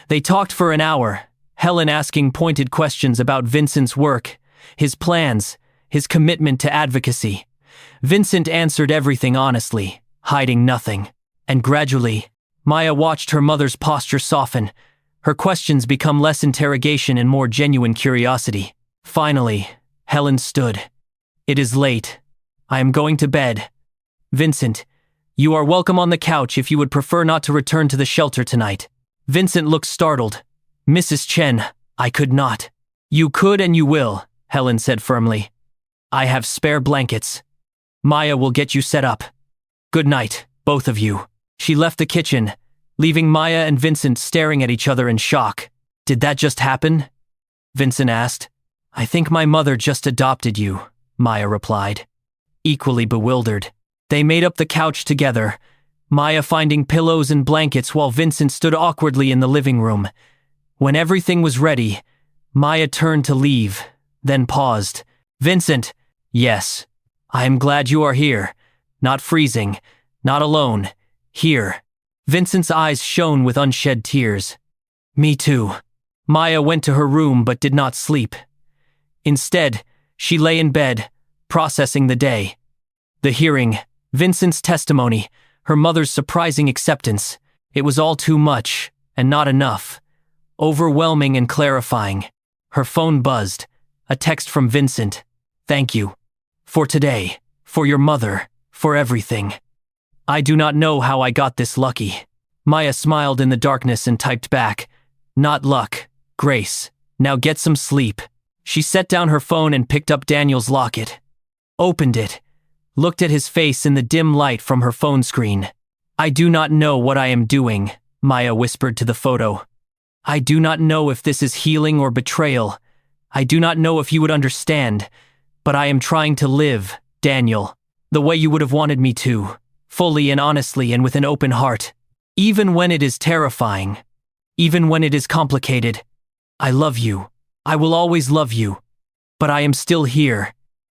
They talked for an hour, Helen asking pointed questions about Vincent's work, his plans, his commitment to advocacy. Vincent answered everything honestly, hiding nothing. And gradually, Maya watched her mother's posture soften, her questions become less interrogation and more genuine curiosity. Finally, Helen stood. It is late. I am going to bed. Vincent, you are welcome on the couch if you would prefer not to return to the shelter tonight. Vincent looked startled. Mrs. Chen, I could not. You could and you will, Helen said firmly. I have spare blankets. Maya will get you set up. Good night, both of you. She left the kitchen, leaving Maya and Vincent staring at each other in shock. Did that just happen? Vincent asked. I think my mother just adopted you, Maya replied. Equally bewildered. They made up the couch together, Maya finding pillows and blankets while Vincent stood awkwardly in the living room. When everything was ready, Maya turned to leave, then paused. Vincent, yes. I am glad you are here. Not freezing, not alone. Here. Vincent's eyes shone with unshed tears. Me too. Maya went to her room but did not sleep. Instead, she lay in bed, processing the day. The hearing, Vincent's testimony, her mother's surprising acceptance. It was all too much, and not enough. Overwhelming and clarifying. Her phone buzzed. A text from Vincent. Thank you. For today. For your mother. For everything. I do not know how I got this lucky. Maya smiled in the darkness and typed back. Not luck. Grace. Now get some sleep. She set down her phone and picked up Daniel's locket. Opened it. Looked at his face in the dim light from her phone screen. I do not know what I am doing, Maya whispered to the photo. I do not know if this is healing or betrayal. I do not know if you would understand, but I am trying to live, Daniel, the way you would have wanted me to, fully and honestly and with an open heart, even when it is terrifying, even when it is complicated. I love you. I will always love you. But I am still here,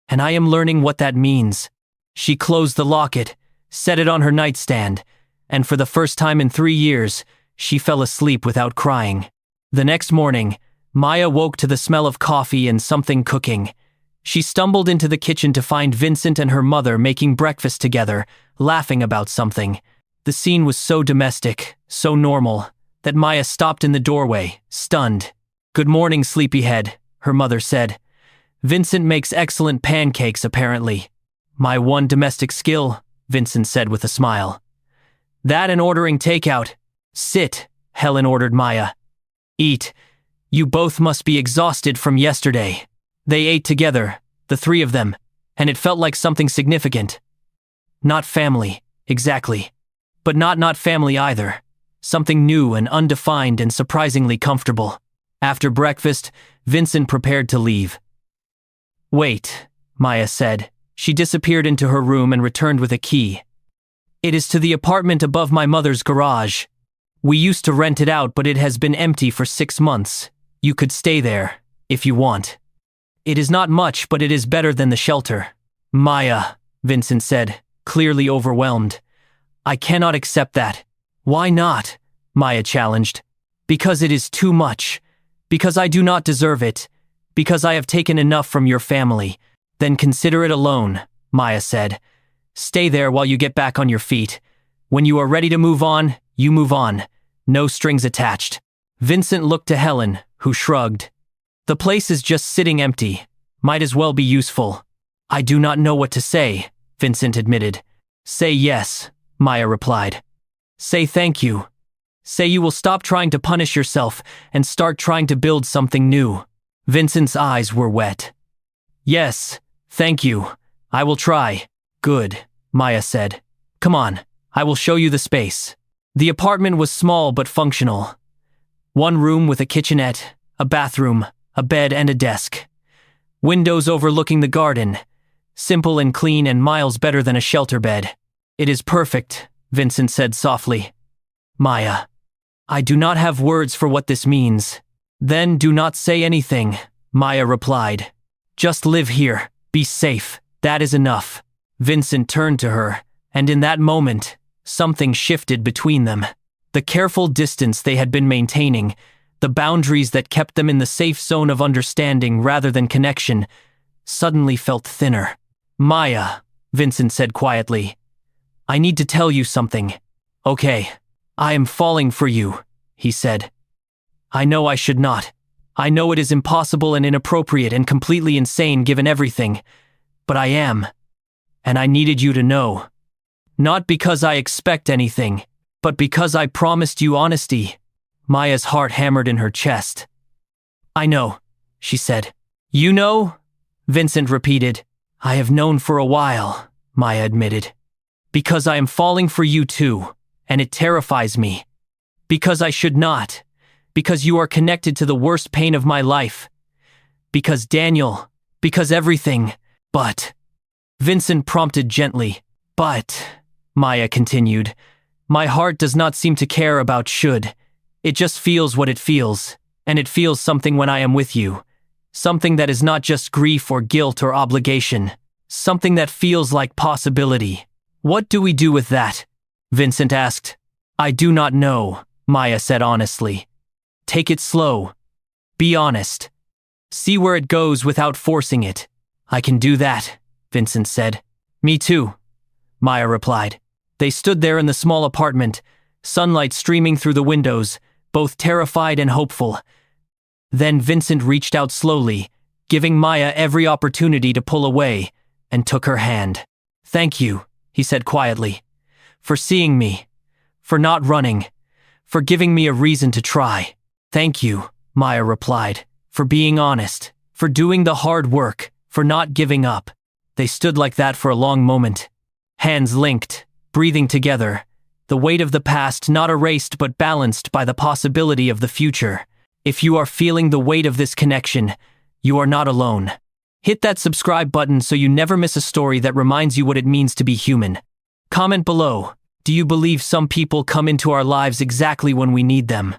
and I am learning what that means. She closed the locket, set it on her nightstand, and for the first time in 3 years, she fell asleep without crying. The next morning, Maya woke to the smell of coffee and something cooking. She stumbled into the kitchen to find Vincent and her mother making breakfast together, laughing about something. The scene was so domestic, so normal, that Maya stopped in the doorway, stunned. Good morning, sleepyhead, her mother said. Vincent makes excellent pancakes, apparently. My one domestic skill, Vincent said with a smile. That and ordering takeout. Sit, Helen ordered Maya. Eat. You both must be exhausted from yesterday. They ate together, the three of them, and it felt like something significant. Not family, exactly. But not family either. Something new and undefined and surprisingly comfortable. After breakfast, Vincent prepared to leave. Wait, Maya said. She disappeared into her room and returned with a key. It is to the apartment above my mother's garage. We used to rent it out, but it has been empty for 6 months. You could stay there, if you want. It is not much, but it is better than the shelter. Maya, Vincent said, clearly overwhelmed. I cannot accept that. Why not? Maya challenged. Because it is too much. Because I do not deserve it. Because I have taken enough from your family. Then consider it a loan, Maya said. Stay there while you get back on your feet. When you are ready to move on, you move on. No strings attached. Vincent looked to Helen, who shrugged. The place is just sitting empty. Might as well be useful. I do not know what to say, Vincent admitted. Say yes, Maya replied. Say thank you. Say you will stop trying to punish yourself and start trying to build something new. Vincent's eyes were wet. Yes, thank you. I will try. Good. Maya said. Come on, I will show you the space. The apartment was small but functional. One room with a kitchenette, a bathroom, a bed and a desk. Windows overlooking the garden. Simple and clean and miles better than a shelter bed. It is perfect, Vincent said softly. Maya. I do not have words for what this means. Then do not say anything, Maya replied. Just live here, be safe, that is enough. Vincent turned to her, and in that moment, something shifted between them. The careful distance they had been maintaining, the boundaries that kept them in the safe zone of understanding rather than connection, suddenly felt thinner. Maya, Vincent said quietly. I need to tell you something. Okay. I am falling for you, he said. I know I should not. I know it is impossible and inappropriate and completely insane given everything, but I am. And I needed you to know. Not because I expect anything, but because I promised you honesty. Maya's heart hammered in her chest. I know, she said. You know? Vincent repeated. I have known for a while, Maya admitted. Because I am falling for you too. And it terrifies me. Because I should not. Because you are connected to the worst pain of my life. Because Daniel. Because everything. But. Vincent prompted gently. But, Maya continued, my heart does not seem to care about should. It just feels what it feels. And it feels something when I am with you. Something that is not just grief or guilt or obligation. Something that feels like possibility. What do we do with that? Vincent asked. I do not know, Maya said honestly. Take it slow. Be honest. See where it goes without forcing it. I can do that, Vincent said. Me too, Maya replied. They stood there in the small apartment, sunlight streaming through the windows, both terrified and hopeful. Then Vincent reached out slowly, giving Maya every opportunity to pull away, and took her hand. Thank you, he said quietly. For seeing me. For not running. For giving me a reason to try. Thank you, Maya replied. For being honest. For doing the hard work. For not giving up. They stood like that for a long moment. Hands linked, breathing together. The weight of the past not erased but balanced by the possibility of the future. If you are feeling the weight of this connection, you are not alone. Hit that subscribe button so you never miss a story that reminds you what it means to be human. Comment below. Do you believe some people come into our lives exactly when we need them?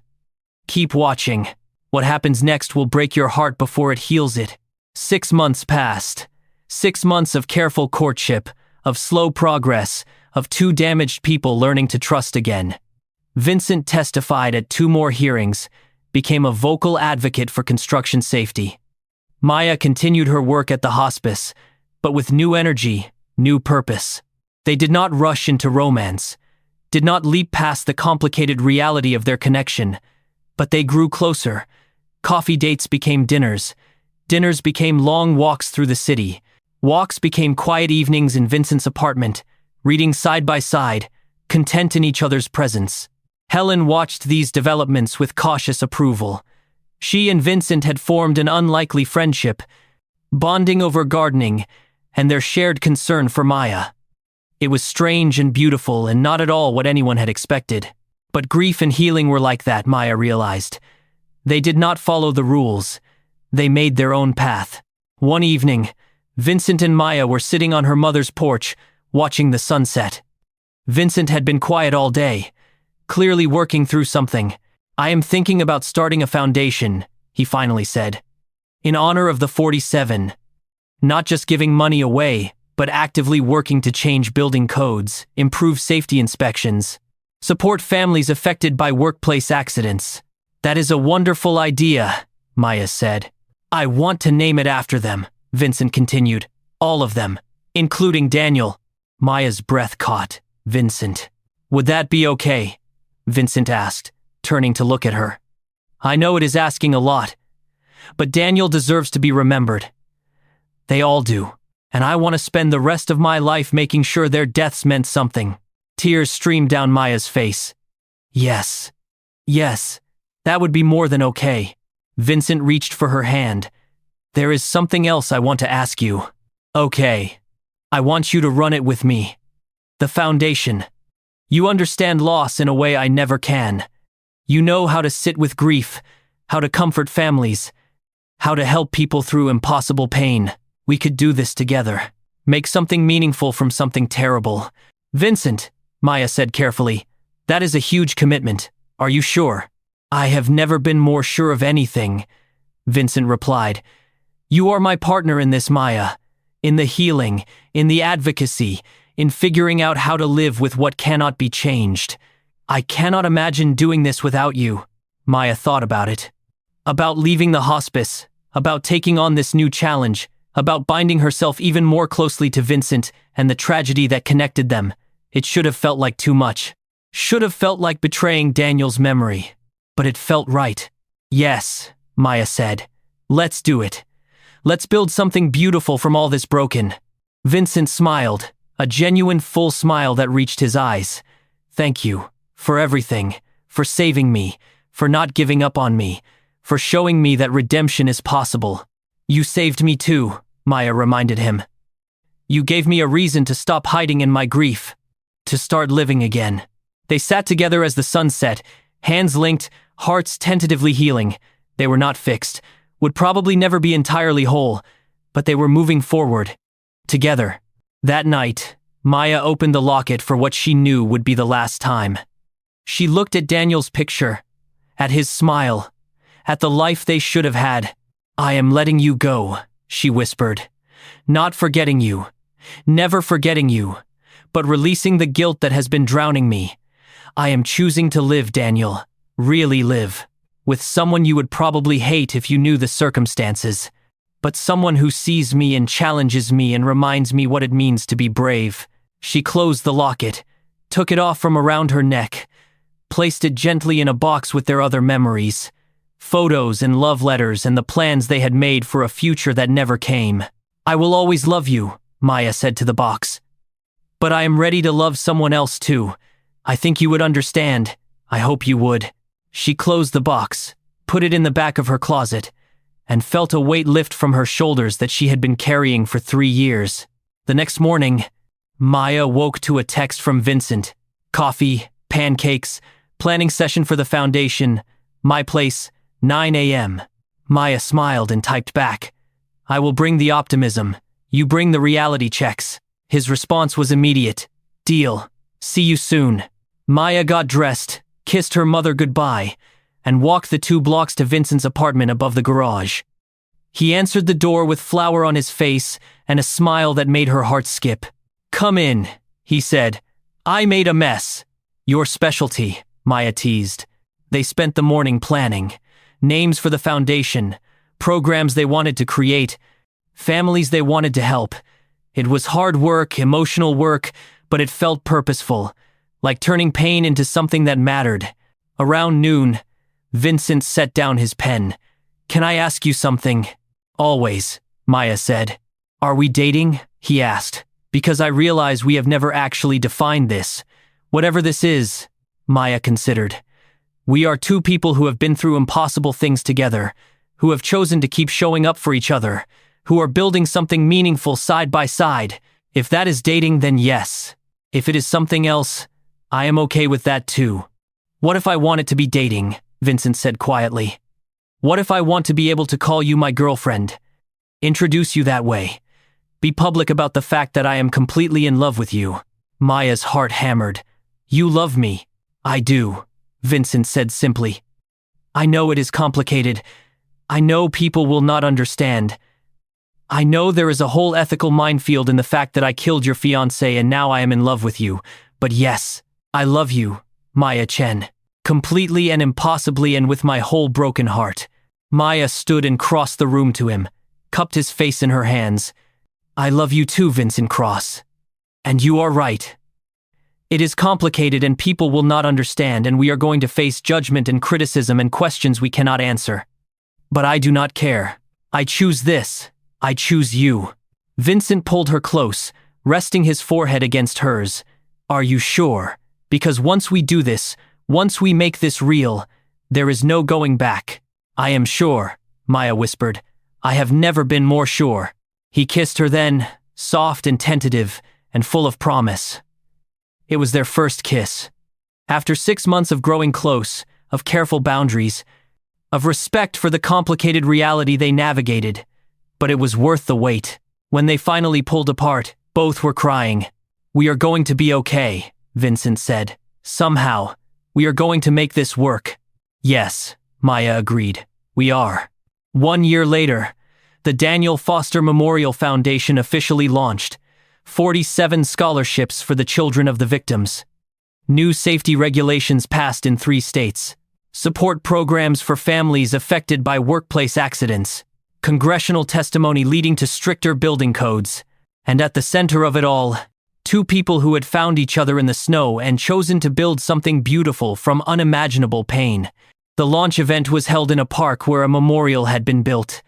Keep watching. What happens next will break your heart before it heals it. 6 months passed. 6 months of careful courtship, of slow progress, of 2 damaged people learning to trust again. Vincent testified at 2 more hearings, became a vocal advocate for construction safety. Maya continued her work at the hospice, but with new energy, new purpose. They did not rush into romance, did not leap past the complicated reality of their connection, but they grew closer. Coffee dates became dinners. Dinners became long walks through the city. Walks became quiet evenings in Vincent's apartment, reading side by side, content in each other's presence. Helen watched these developments with cautious approval. She and Vincent had formed an unlikely friendship, bonding over gardening and their shared concern for Maya. It was strange and beautiful and not at all what anyone had expected. But grief and healing were like that, Maya realized. They did not follow the rules. They made their own path. One evening, Vincent and Maya were sitting on her mother's porch, watching the sunset. Vincent had been quiet all day, clearly working through something. I am thinking about starting a foundation, he finally said. In honor of the 47. Not just giving money away, but actively working to change building codes, improve safety inspections, support families affected by workplace accidents. That is a wonderful idea, Maya said. I want to name it after them, Vincent continued. All of them, including Daniel. Maya's breath caught. Vincent. Would that be okay? Vincent asked, turning to look at her. I know it is asking a lot, but Daniel deserves to be remembered. They all do, and I want to spend the rest of my life making sure their deaths meant something. Tears streamed down Maya's face. Yes. Yes. That would be more than okay. Vincent reached for her hand. There is something else I want to ask you. Okay. I want you to run it with me. The foundation. You understand loss in a way I never can. You know how to sit with grief, how to comfort families, how to help people through impossible pain. We could do this together. Make something meaningful from something terrible. Vincent, Maya said carefully, that is a huge commitment. Are you sure? I have never been more sure of anything, Vincent replied. You are my partner in this, Maya. In the healing, in the advocacy, in figuring out how to live with what cannot be changed. I cannot imagine doing this without you. Maya thought about it. About leaving the hospice, about taking on this new challenge, about binding herself even more closely to Vincent and the tragedy that connected them. It should have felt like too much. Should have felt like betraying Daniel's memory. But it felt right. Yes, Maya said. Let's do it. Let's build something beautiful from all this broken. Vincent smiled, a genuine full smile that reached his eyes. Thank you, for everything, for saving me, for not giving up on me, for showing me that redemption is possible. You saved me too, Maya reminded him. You gave me a reason to stop hiding in my grief, to start living again. They sat together as the sun set, hands linked, hearts tentatively healing. They were not fixed, would probably never be entirely whole, but they were moving forward. Together. That night, Maya opened the locket for what she knew would be the last time. She looked at Daniel's picture, at his smile, at the life they should have had. I am letting you go, she whispered. Not forgetting you, never forgetting you, but releasing the guilt that has been drowning me. I am choosing to live, Daniel, really live, with someone you would probably hate if you knew the circumstances, but someone who sees me and challenges me and reminds me what it means to be brave. She closed the locket, took it off from around her neck, placed it gently in a box with their other memories, photos and love letters and the plans they had made for a future that never came. I will always love you, Maya said to the box. But I am ready to love someone else too. I think you would understand. I hope you would. She closed the box, put it in the back of her closet, and felt a weight lift from her shoulders that she had been carrying for 3 years. The next morning, Maya woke to a text from Vincent. Coffee, pancakes, planning session for the foundation, my place, 9 a.m. Maya smiled and typed back, I will bring the optimism. You bring the reality checks. His response was immediate. Deal. See you soon. Maya got dressed, kissed her mother goodbye, and walked the 2 blocks to Vincent's apartment above the garage. He answered the door with flour on his face and a smile that made her heart skip. Come in, he said. I made a mess. Your specialty, Maya teased. They spent the morning planning. Names for the foundation, programs they wanted to create, families they wanted to help. It was hard work, emotional work, but it felt purposeful, like turning pain into something that mattered. Around noon, Vincent set down his pen. Can I ask you something? Always, Maya said. Are we dating? He asked. Because I realize we have never actually defined this. Whatever this is, Maya considered. We are 2 people who have been through impossible things together, who have chosen to keep showing up for each other, who are building something meaningful side by side. If that is dating, then yes. If it is something else, I am okay with that too. What if I want it to be dating? Vincent said quietly. What if I want to be able to call you my girlfriend? Introduce you that way. Be public about the fact that I am completely in love with you. Maya's heart hammered. You love me. I do, Vincent said simply. I know it is complicated. I know people will not understand. I know there is a whole ethical minefield in the fact that I killed your fiancé and now I am in love with you. But yes, I love you, Maya Chen. Completely and impossibly and with my whole broken heart. Maya stood and crossed the room to him, cupped his face in her hands. I love you too, Vincent Cross. And you are right. It is complicated and people will not understand and we are going to face judgment and criticism and questions we cannot answer. But I do not care. I choose this. I choose you. Vincent pulled her close, resting his forehead against hers. Are you sure? Because once we do this, once we make this real, there is no going back. I am sure, Maya whispered. I have never been more sure. He kissed her then, soft and tentative, and full of promise. It was their first kiss. After 6 months of growing close, of careful boundaries, of respect for the complicated reality they navigated. But it was worth the wait. When they finally pulled apart, both were crying. "We are going to be okay," Vincent said. "Somehow, we are going to make this work." "Yes," Maya agreed. "We are." 1 year later, the Daniel Foster Memorial Foundation officially launched 47 scholarships for the children of the victims. New safety regulations passed in 3 states. Support programs for families affected by workplace accidents. Congressional testimony leading to stricter building codes. And at the center of it all, 2 people who had found each other in the snow and chosen to build something beautiful from unimaginable pain. The launch event was held in a park where a memorial had been built.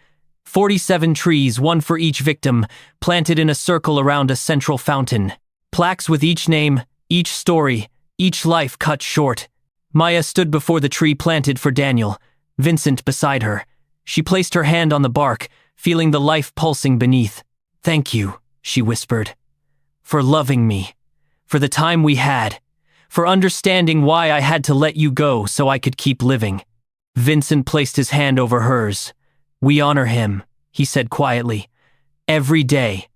47 trees, 1 for each victim, planted in a circle around a central fountain. Plaques with each name, each story, each life cut short. Maya stood before the tree planted for Daniel, Vincent beside her. She placed her hand on the bark, feeling the life pulsing beneath. "Thank you," she whispered. "For loving me. For the time we had. For understanding why I had to let you go so I could keep living." Vincent placed his hand over hers. "We honor him," he said quietly. "Every day.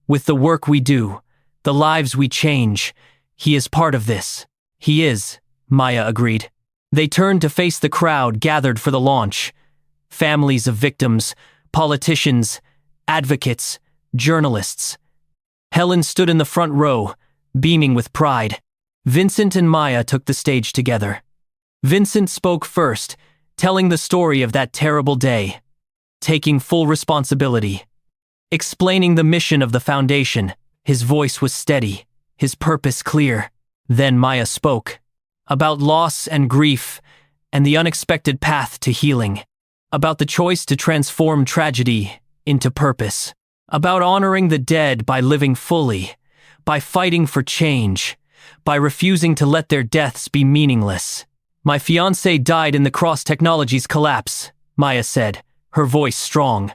With the work we do, the lives we change, he is part of this." "He is," Maya agreed. They turned to face the crowd gathered for the launch. Families of victims, politicians, advocates, journalists. Helen stood in the front row, beaming with pride. Vincent and Maya took the stage together. Vincent spoke first, telling the story of that terrible day, taking full responsibility, explaining the mission of the foundation. His voice was steady, his purpose clear. Then Maya spoke, about loss and grief, and the unexpected path to healing, about the choice to transform tragedy into purpose, about honoring the dead by living fully, by fighting for change, by refusing to let their deaths be meaningless. "My fiancé died in the Cross Technologies collapse," Maya said, her voice strong.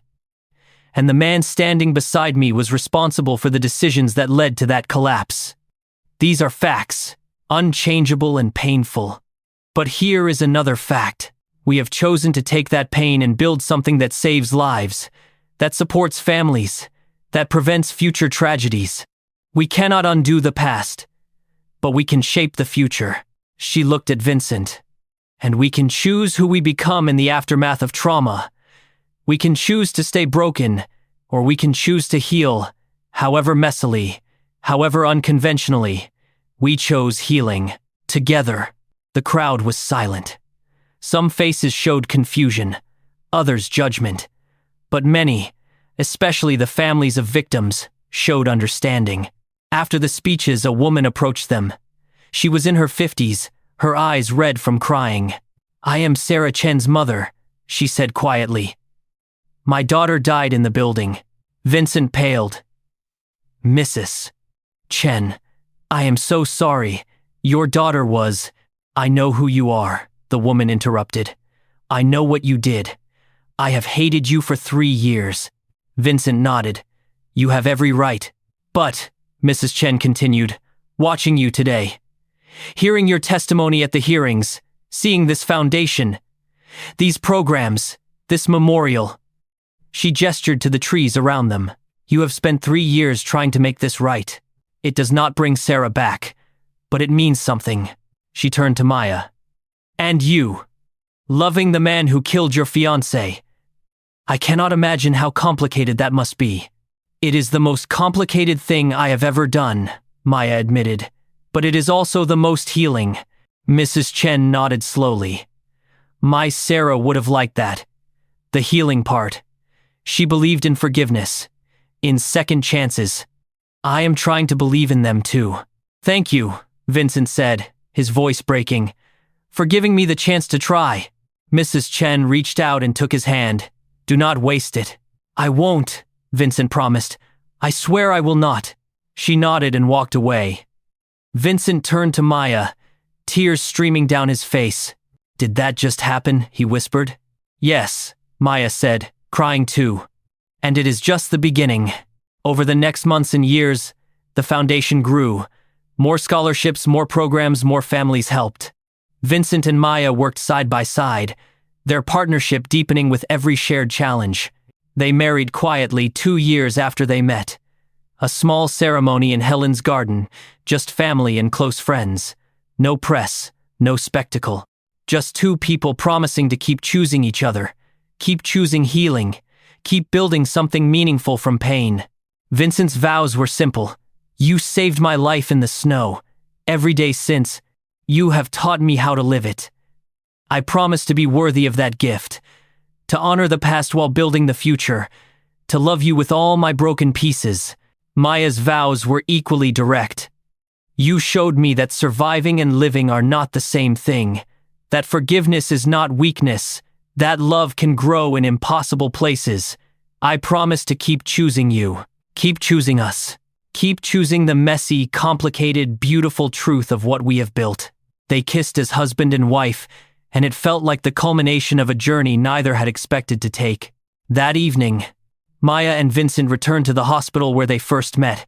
"And the man standing beside me was responsible for the decisions that led to that collapse. These are facts, unchangeable and painful. But here is another fact. We have chosen to take that pain and build something that saves lives, that supports families, that prevents future tragedies. We cannot undo the past, but we can shape the future." She looked at Vincent. "And we can choose who we become in the aftermath of trauma. We can choose to stay broken, or we can choose to heal, however messily, however unconventionally. We chose healing. Together." The crowd was silent. Some faces showed confusion, others judgment. But many, especially the families of victims, showed understanding. After the speeches, a woman approached them. She was in her 50s, her eyes red from crying. "I am Sarah Chen's mother," she said quietly. "My daughter died in the building." Vincent paled. "Mrs. Chen, I am so sorry. Your daughter was—" "I know who you are," the woman interrupted. "I know what you did. I have hated you for 3 years." Vincent nodded. "You have every right. But," Mrs. Chen continued, "watching you today, hearing your testimony at the hearings, seeing this foundation, these programs, this memorial." She gestured to the trees around them. "You have spent 3 years trying to make this right. It does not bring Sarah back, but it means something." She turned to Maya. "And you, loving the man who killed your fiancé. I cannot imagine how complicated that must be." "It is the most complicated thing I have ever done," Maya admitted, "but it is also the most healing." Mrs. Chen nodded slowly. "My Sarah would have liked that. The healing part. She believed in forgiveness, in second chances. I am trying to believe in them too." "Thank you," Vincent said, his voice breaking, "for giving me the chance to try." Mrs. Chen reached out and took his hand. "Do not waste it." "I won't," Vincent promised. "I swear I will not." She nodded and walked away. Vincent turned to Maya, tears streaming down his face. "Did that just happen?" he whispered. "Yes," Maya said, crying too. "And it is just the beginning." Over the next months and years, the foundation grew. More scholarships, more programs, more families helped. Vincent and Maya worked side by side, their partnership deepening with every shared challenge. They married quietly 2 years after they met. A small ceremony in Helen's garden, just family and close friends. No press, no spectacle. Just two people promising to keep choosing each other, keep choosing healing, keep building something meaningful from pain. Vincent's vows were simple. You saved my life in the snow. Every day since, you have taught me how to live it. I promise to be worthy of that gift, to honor the past while building the future, to love you with all my broken pieces. Maya's vows were equally direct. You showed me that surviving and living are not the same thing, that forgiveness is not weakness, that love can grow in impossible places. I promise to keep choosing you, keep choosing us, keep choosing the messy, complicated, beautiful truth of what we have built. They kissed as husband and wife, and it felt like the culmination of a journey neither had expected to take. That evening, Maya and Vincent returned to the hospital where they first met.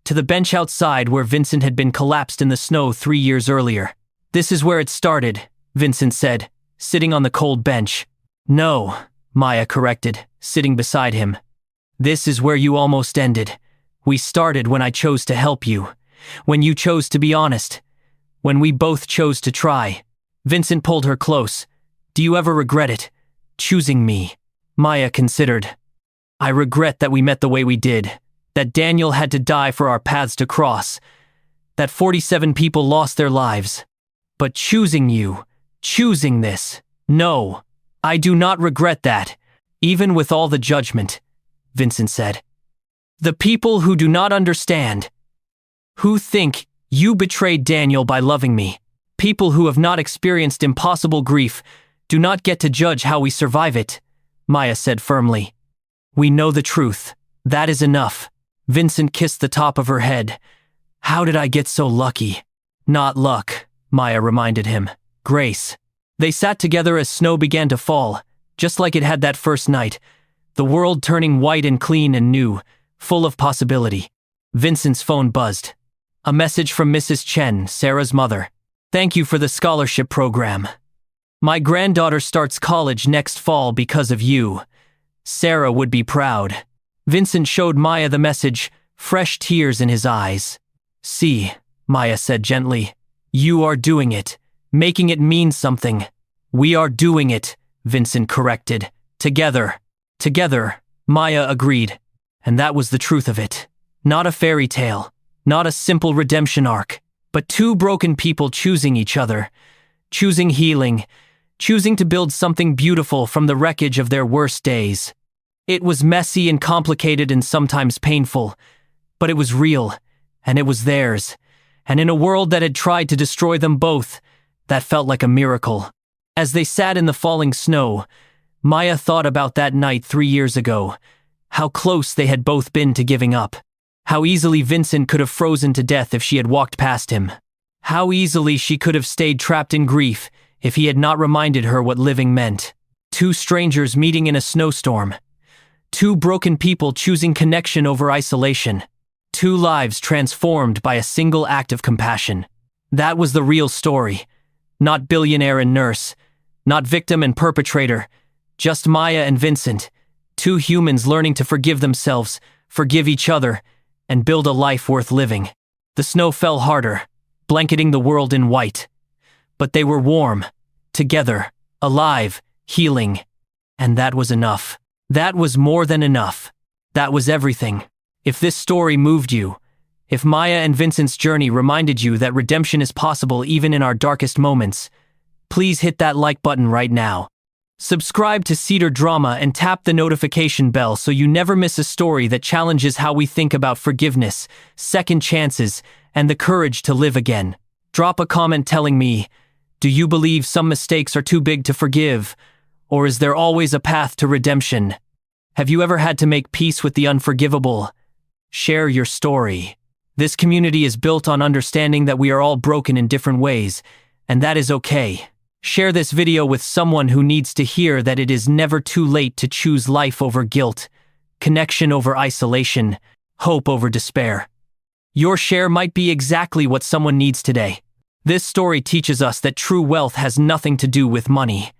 To the bench outside where Vincent had been collapsed in the snow 3 years earlier. This is where it started, Vincent said, sitting on the cold bench. No, Maya corrected, sitting beside him. This is where you almost ended. We started when I chose to help you, when you chose to be honest, when we both chose to try. Vincent pulled her close. Do you ever regret it? Choosing me? Maya considered. I regret that we met the way we did, that Daniel had to die for our paths to cross, that 47 people lost their lives. But choosing you, choosing this, no, I do not regret that, even with all the judgment, Vincent said. The people who do not understand, who think you betrayed Daniel by loving me, people who have not experienced impossible grief, do not get to judge how we survive it, Maya said firmly. We know the truth. That is enough. Vincent kissed the top of her head. How did I get so lucky? Not luck, Maya reminded him. Grace. They sat together as snow began to fall, just like it had that first night, the world turning white and clean and new, full of possibility. Vincent's phone buzzed. A message from Mrs. Chen, Sarah's mother. Thank you for the scholarship program. My granddaughter starts college next fall because of you. Sarah would be proud. Vincent showed Maya the message, fresh tears in his eyes. See, Maya said gently. You are doing it, making it mean something. We are doing it, Vincent corrected. Together. Together, Maya agreed. And that was the truth of it. Not a fairy tale, not a simple redemption arc, but two broken people choosing each other, choosing healing, choosing to build something beautiful from the wreckage of their worst days. It was messy and complicated and sometimes painful, but it was real, and it was theirs. And in a world that had tried to destroy them both, that felt like a miracle. As they sat in the falling snow, Maya thought about that night 3 years ago, how close they had both been to giving up, how easily Vincent could have frozen to death if she had walked past him, how easily she could have stayed trapped in grief if he had not reminded her what living meant. Two strangers meeting in a snowstorm. Two broken people choosing connection over isolation. Two lives transformed by a single act of compassion. That was the real story. Not billionaire and nurse. Not victim and perpetrator. Just Maya and Vincent. Two humans learning to forgive themselves, forgive each other, and build a life worth living. The snow fell harder, blanketing the world in white. But they were warm, together, alive, healing. And that was enough. That was more than enough. That was everything. If this story moved you, if Maya and Vincent's journey reminded you that redemption is possible even in our darkest moments, please hit that like button right now. Subscribe to Cedar Drama and tap the notification bell so you never miss a story that challenges how we think about forgiveness, second chances, and the courage to live again. Drop a comment telling me, do you believe some mistakes are too big to forgive? Or is there always a path to redemption? Have you ever had to make peace with the unforgivable? Share your story. This community is built on understanding that we are all broken in different ways, and that is okay. Share this video with someone who needs to hear that it is never too late to choose life over guilt, connection over isolation, hope over despair. Your share might be exactly what someone needs today. This story teaches us that true wealth has nothing to do with money.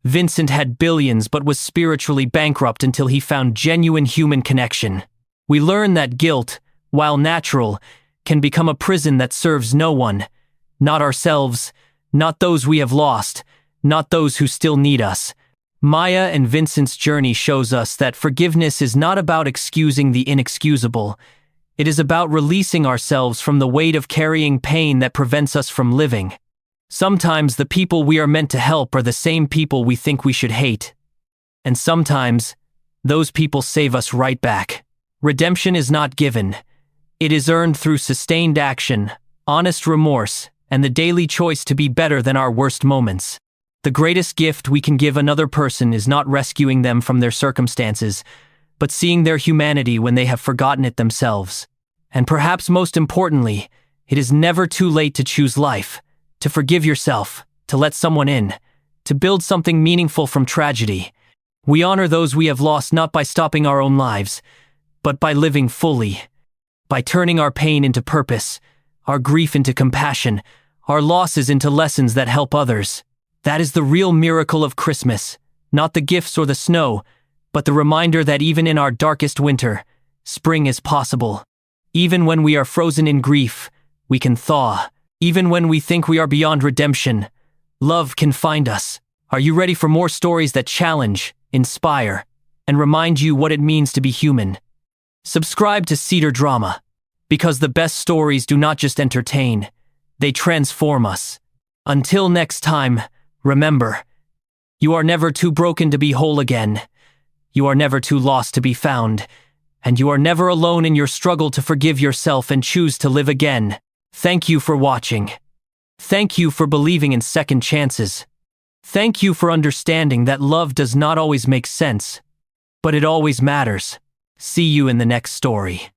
Vincent had billions but was spiritually bankrupt until he found genuine human connection. We learn that guilt, while natural, can become a prison that serves no one. Not ourselves, not those we have lost, not those who still need us. Maya and Vincent's journey shows us that forgiveness is not about excusing the inexcusable. It is about releasing ourselves from the weight of carrying pain that prevents us from living. Sometimes the people we are meant to help are the same people we think we should hate. And sometimes, those people save us right back. Redemption is not given. It is earned through sustained action, honest remorse, and the daily choice to be better than our worst moments. The greatest gift we can give another person is not rescuing them from their circumstances, but seeing their humanity when they have forgotten it themselves. And perhaps most importantly, it is never too late to choose life, to forgive yourself, to let someone in, to build something meaningful from tragedy. We honor those we have lost not by stopping our own lives, but by living fully, by turning our pain into purpose, our grief into compassion, our losses into lessons that help others. That is the real miracle of Christmas, not the gifts or the snow, but the reminder that even in our darkest winter, spring is possible. Even when we are frozen in grief, we can thaw. Even when we think we are beyond redemption, love can find us. Are you ready for more stories that challenge, inspire, and remind you what it means to be human? Subscribe to Cedar Drama, because the best stories do not just entertain, they transform us. Until next time, remember, you are never too broken to be whole again. You are never too lost to be found, and you are never alone in your struggle to forgive yourself and choose to live again. Thank you for watching. Thank you for believing in second chances. Thank you for understanding that love does not always make sense, but it always matters. See you in the next story.